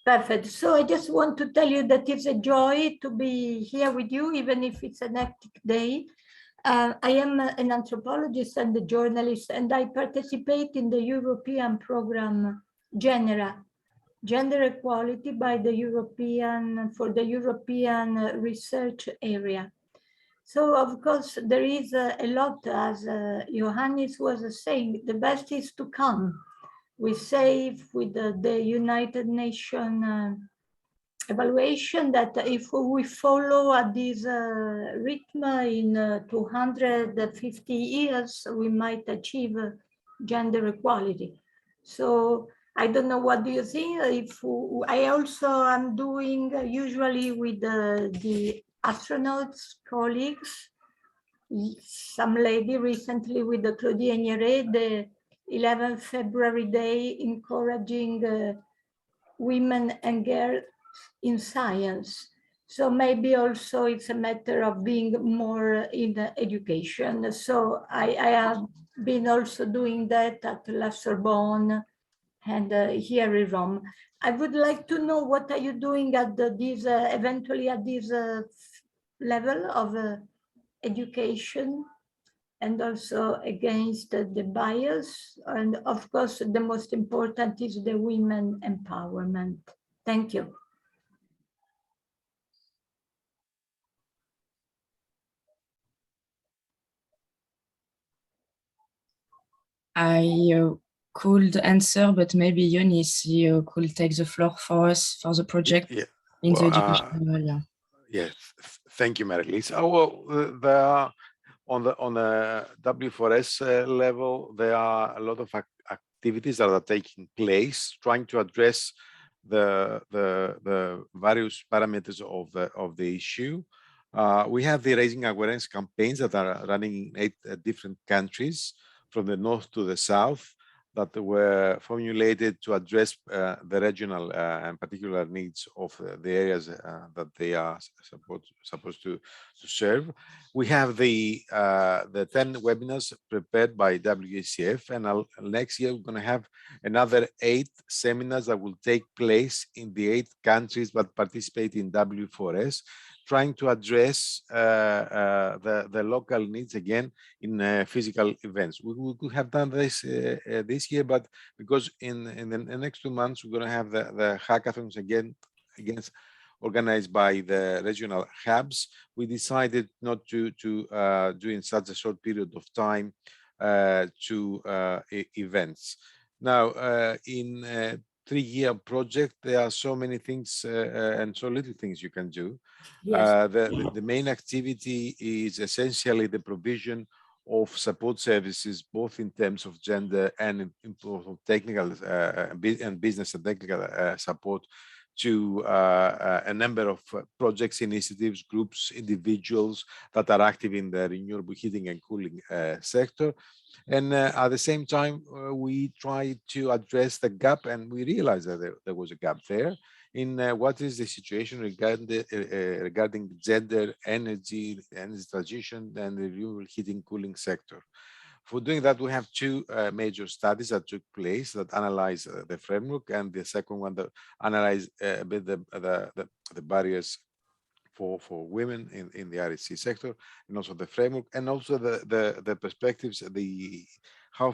Perfect. So I just want to tell you that it's a joy to be here with you, even if it's an hectic day. I am an anthropologist and a journalist, and I participate in the European program GENERA, Gender Equality by the for the European research area. So of course there is a lot, as Johannes was saying, the best is to come. We say with the United Nations evaluation that if we follow at this rhythm in 250 years, we might achieve gender equality. So I don't know, what do you think? If I also am doing usually with the astronauts colleagues, some lady recently with the Claudie Nieret, the 11th February day, encouraging women and girls in science. So maybe also it's a matter of being more in education. So I have been also doing that at La Sorbonne and here in Rome. I would like to know, what are you doing at this eventually at this level of education, and also against the bias. And of course, the most important is the women empowerment. Thank you. I could answer, but maybe Yonis, you could take the floor for us for the project in the education area. Yes, thank you, Marilise. Well, on the W4RES level, there are a lot of activities that are taking place, trying to address the various parameters of the issue. We have the raising awareness campaigns that are running in 8 different countries, from the north to the south, that were formulated to address the regional and particular needs of the areas that they are supposed to serve. We have the 10 webinars prepared by WCF, and next year we're going to have another 8 seminars that will take place in the 8 countries that participate in W4RES, trying to address the local needs again in physical events. We could have done this this year, but because in the next 2 months we're going to have the hackathons again organized by the regional hubs, we decided not to do in such a short period of time events. Now, in a 3-year project, there are so many things and so little things you can do. Yes. The main activity is essentially the provision of support services, both in terms of gender and in terms of technical and business and technical support to a number of projects, initiatives, groups, individuals that are active in the renewable heating and cooling sector. And at the same time, we try to address the gap, and we realized that there was a gap there in what is the situation regarding gender, energy transition, and the renewable heating cooling sector. For doing that, we have 2 major studies that took place that analyze the framework, and the second one that analyze a bit the barriers for women in the RHC sector, and also the framework, and also the perspectives, how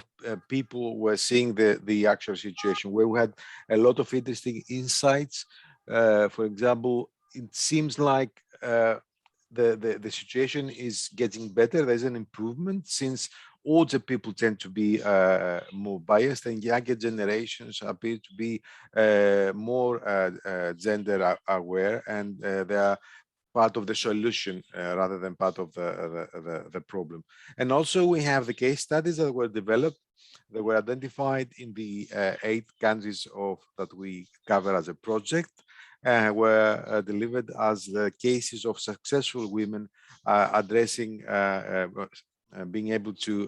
people were seeing the actual situation, where we had a lot of interesting insights. For example, it seems like the situation is getting better. There's an improvement, since older people tend to be more biased, and younger generations appear to be more gender aware, and they are part of the solution rather than part of the problem. And also we have the case studies that were developed, that were identified in the 8 countries that we cover as a project, were delivered as the cases of successful women addressing being able to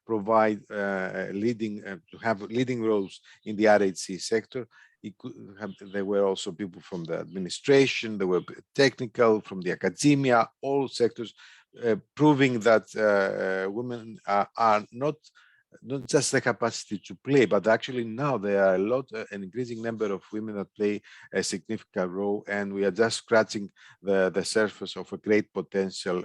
provide to have leading roles in the RHC sector. There were also people from the administration, there were technical, from the academia, all sectors, proving that women are not just the capacity to play, but actually now there are an increasing number of women that play a significant role, and we are just scratching the surface of a great potential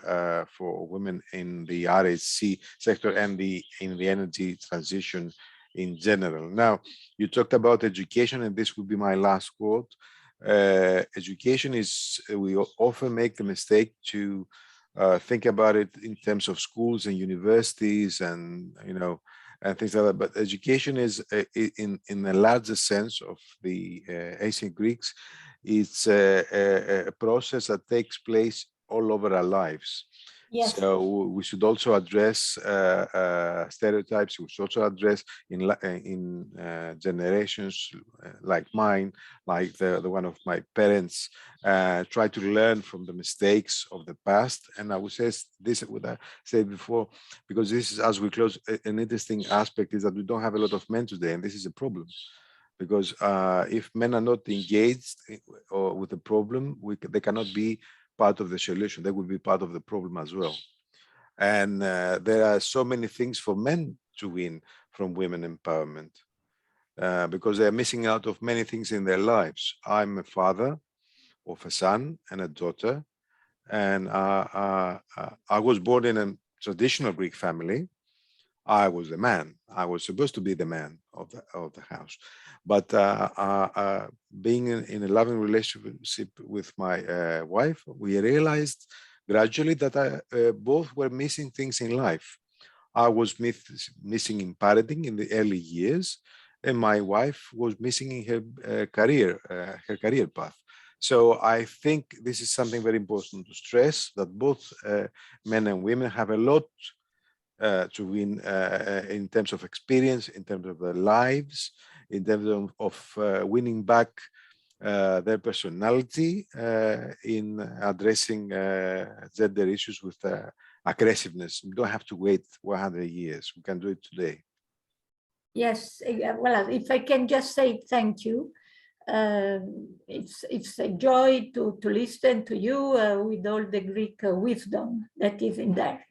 for women in the RHC sector and in the energy transition in general. Now, you talked about education, and this will be my last quote. Education is, we often make the mistake to think about it in terms of schools and universities and, and things like that. But education is, in a larger sense of the ancient Greeks, it's a process that takes place all over our lives. Yes. So we should also address stereotypes. We should also address in generations like mine, like the one of my parents, try to learn from the mistakes of the past. And I would say this, what I said before, because this is, as we close, an interesting aspect is that we don't have a lot of men today, and this is a problem. Because if men are not engaged with the problem, they cannot be part of the solution. They will be part of the problem as well. And there are so many things for men to win from women empowerment because they are missing out of many things in their lives. I'm a father of a son and a daughter, and I was born in a traditional Greek family. I was the man. I was supposed to be the man of the house. But being in a loving relationship with my wife, we realized gradually that both were missing things in life. I was missing in parenting in the early years, and my wife was missing in her career path. So I think this is something very important to stress, that both men and women have a lot to win in terms of experience, in terms of their lives, in terms of winning back their personality in addressing gender issues with aggressiveness. We don't have to wait 100 years. We can do it today. Yes, well, if I can just say thank you. It's a joy to listen to you with all the Greek wisdom that is in there.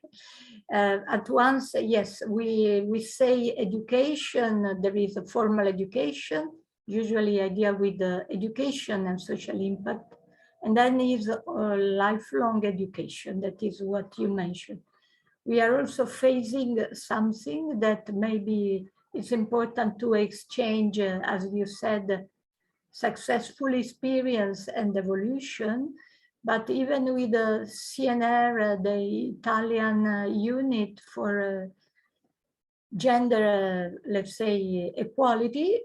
At once, yes, we say education, there is a formal education, usually I deal with education and social impact, and then is lifelong education, that is what you mentioned. We are also facing something that maybe it's important to exchange, as you said, successful experience and evolution. But even with the CNR, the Italian unit for gender, let's say, equality,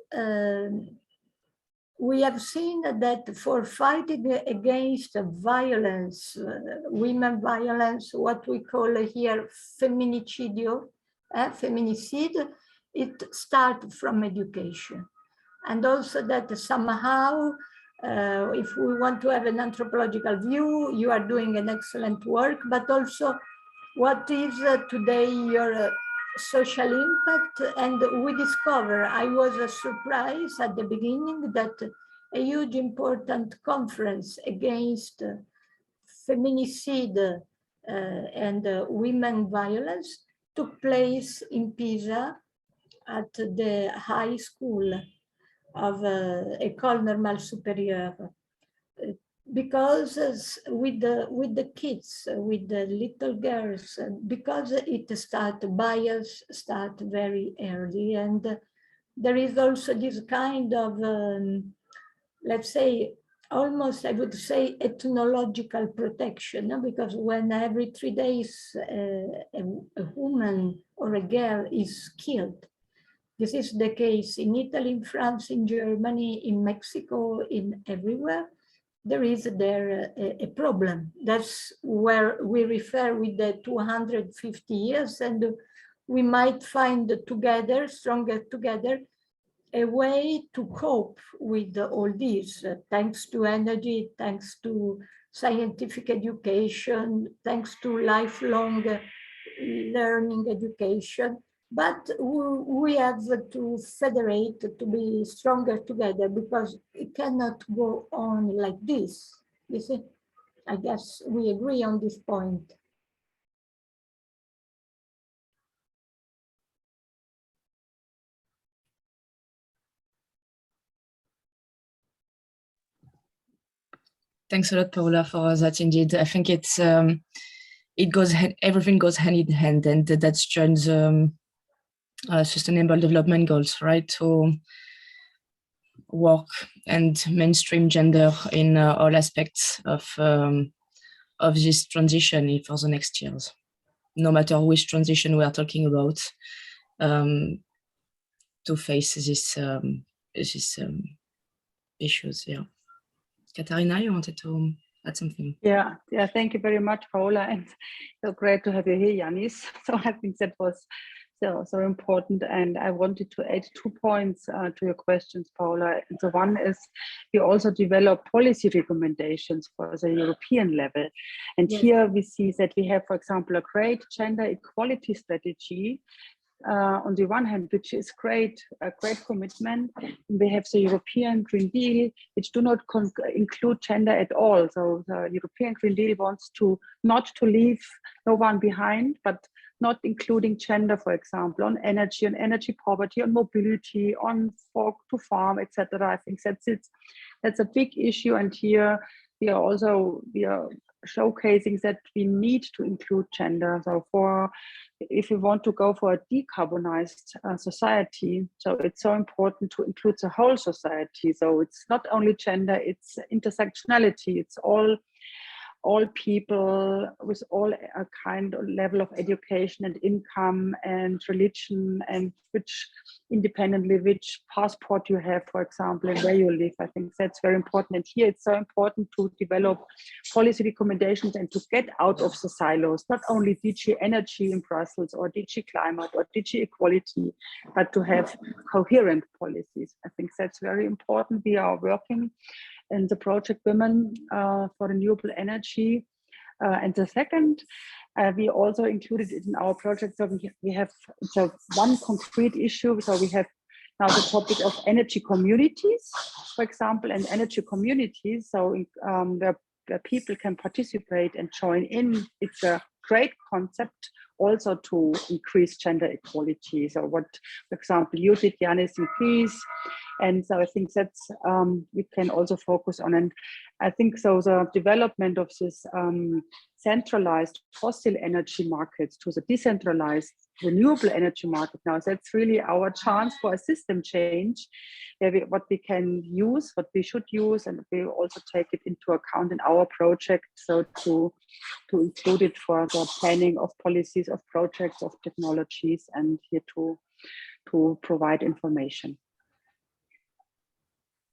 we have seen that for fighting against violence, women violence, what we call here feminicide, it starts from education. And also that somehow, if we want to have an anthropological view, you are doing an excellent work, but also what is today your social impact? And we discover, I was surprised at the beginning that a huge important conference against feminicide and women violence took place in Pisa at the high school of École Normale Supérieure, because with the kids, with the little girls, because bias start very early, and there is also this kind of, let's say, almost I would say ethnological protection, because when every 3 days a woman or a girl is killed, this is the case in Italy, in France, in Germany, in Mexico, in everywhere. There is a problem. That's where we refer with the 250 years, and we might find together, stronger together, a way to cope with all this, thanks to energy, thanks to scientific education, thanks to lifelong learning education. but we have to federate to be stronger together, because it cannot go on like this. You see, I guess we agree on this point. Thanks a lot, Paola, for that. Indeed, I think it's everything goes hand in hand, and that's joins sustainable development goals, right? To work and mainstream gender in all aspects of this transition for the next years, no matter which transition we are talking about, to face these issues. Yeah. Katarina, you wanted to add something? Yeah, thank you very much, Paola, and so great to have you here, Yanis. So I think that was so important, and I wanted to add 2 points to your questions, Paola. And so one is, we also develop policy recommendations for the European level, and Yes. here we see that we have, for example, a great gender equality strategy. On the one hand, which is a great commitment. We have the European Green Deal, which do not include gender at all. So the European Green Deal wants to not to leave no one behind, but not including gender, for example, on energy poverty, on mobility, on to farm, etc. I think that's a big issue, and here we are showcasing that we need to include gender. So if we want to go for a decarbonized society, so it's so important to include the whole society. So it's not only gender, it's intersectionality. It's all people with all a kind of level of education and income and religion, and which passport you have, for example, and where you live. I think that's very important. And here it's so important to develop policy recommendations and to get out of the silos, not only DG Energy in Brussels or DG Climate or DG Equality, but to have coherent policies. I think that's very important. We are working in the project Women for Renewable Energy. And the second, we also included it in our project. So we have one concrete issue. So we have now the topic of energy communities, for example, and energy communities. So where people can participate and join in. It's a great concept also to increase gender equality. So what, for example, you did, Yanis, in Greece. And so I think that's we can also focus on. And I think so the development of this centralized fossil energy markets to the decentralized renewable energy market now, that's really our chance for a system change, what we can use, what we should use, and we also take it into account in our project. So to include it for the planning of policies, of projects, of technologies, and here to provide information.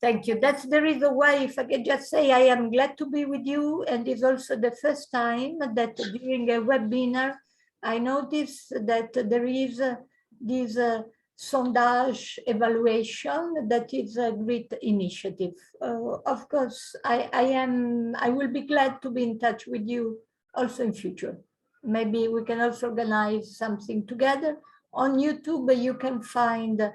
Thank you. That's the reason why, if I can just say, I am glad to be with you. And it's also the first time that during a webinar, I noticed that there is this sondage evaluation that is a great initiative. Of course, I will be glad to be in touch with you also in future. Maybe we can also organize something together. On YouTube, you can find,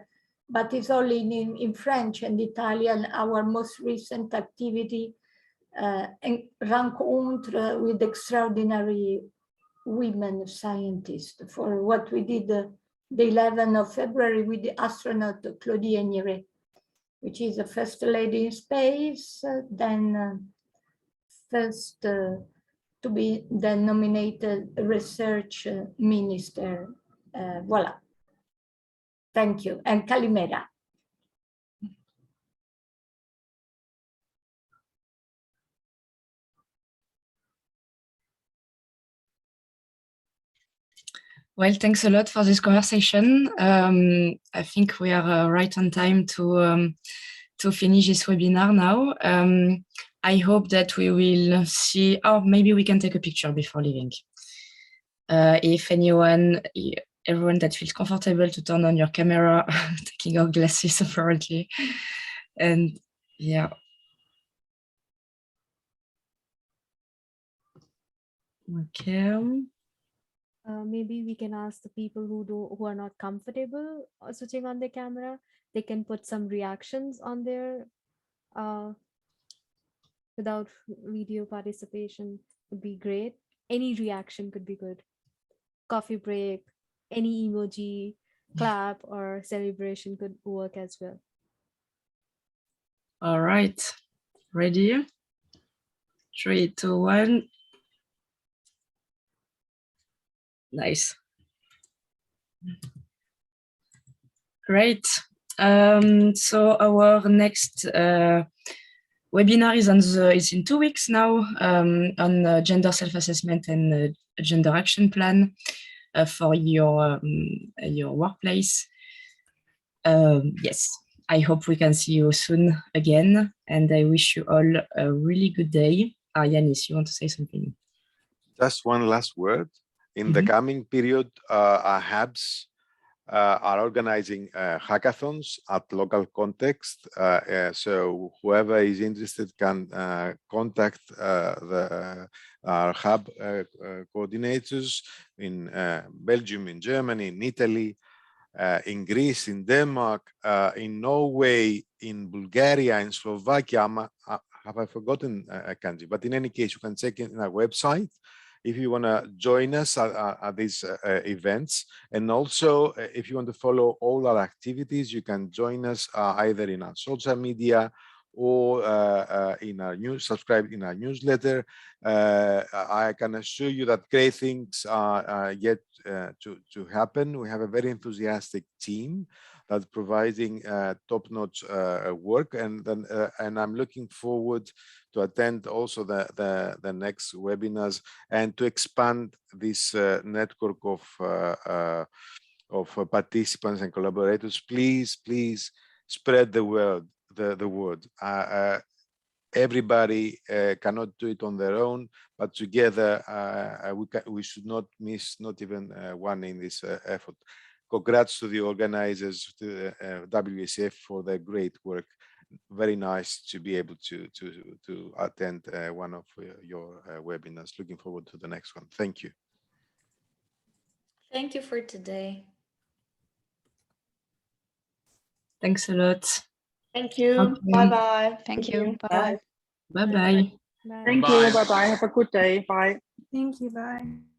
but it's only in French and Italian, our most recent activity, rencontre with extraordinary women scientists, for what we did the 11th of February with the astronaut Claudie Aigneret, which is the first lady in space, then first to be the nominated research minister. Voila. Thank you. And Kalimera. Well, thanks a lot for this conversation. I think we are right on time to finish this webinar now. I hope that we will see, or maybe we can take a picture before leaving. If everyone that feels comfortable to turn on your camera, taking off glasses apparently. And yeah. Okay. maybe we can ask the people who are not comfortable switching on their camera. They can put some reactions on their without video participation would be great. Any reaction could be good. Coffee break, any emoji, clap or celebration could work as well. All right, ready? 3, 2, 1. Nice. Great. So our next webinar is in 2 weeks now on gender self-assessment and gender action plan for your workplace. Yes, I hope we can see you soon again, and I wish you all a really good day. Yanis, you want to say something? Just one last word. In the coming period, our hubs are organizing hackathons at local context. So whoever is interested can contact our hub coordinators in Belgium, in Germany, in Italy, in Greece, in Denmark, in Norway, in Bulgaria, in Slovakia. Have I forgotten a country? But in any case, you can check in our website if you want to join us at these events. And also, if you want to follow all our activities, you can join us either in our social media or in our subscribe in our newsletter. I can assure you that great things are yet to happen. We have a very enthusiastic team that's providing top-notch work, and I'm looking forward to attend also the next webinars and to expand this network of participants and collaborators. Please spread the word. The word. Everybody cannot do it on their own, but together we should not miss not even one in this effort. Congrats to the organizers, to the WSF for their great work. Very nice to be able to attend one of your webinars. Looking forward to the next one. Thank you. Thank you for today. Thanks a lot. Thank you. Okay. Bye-bye. Thank you. Bye-bye. Bye-bye. Bye. Thank you. Bye-bye. Have a good day. Bye. Thank you. Bye.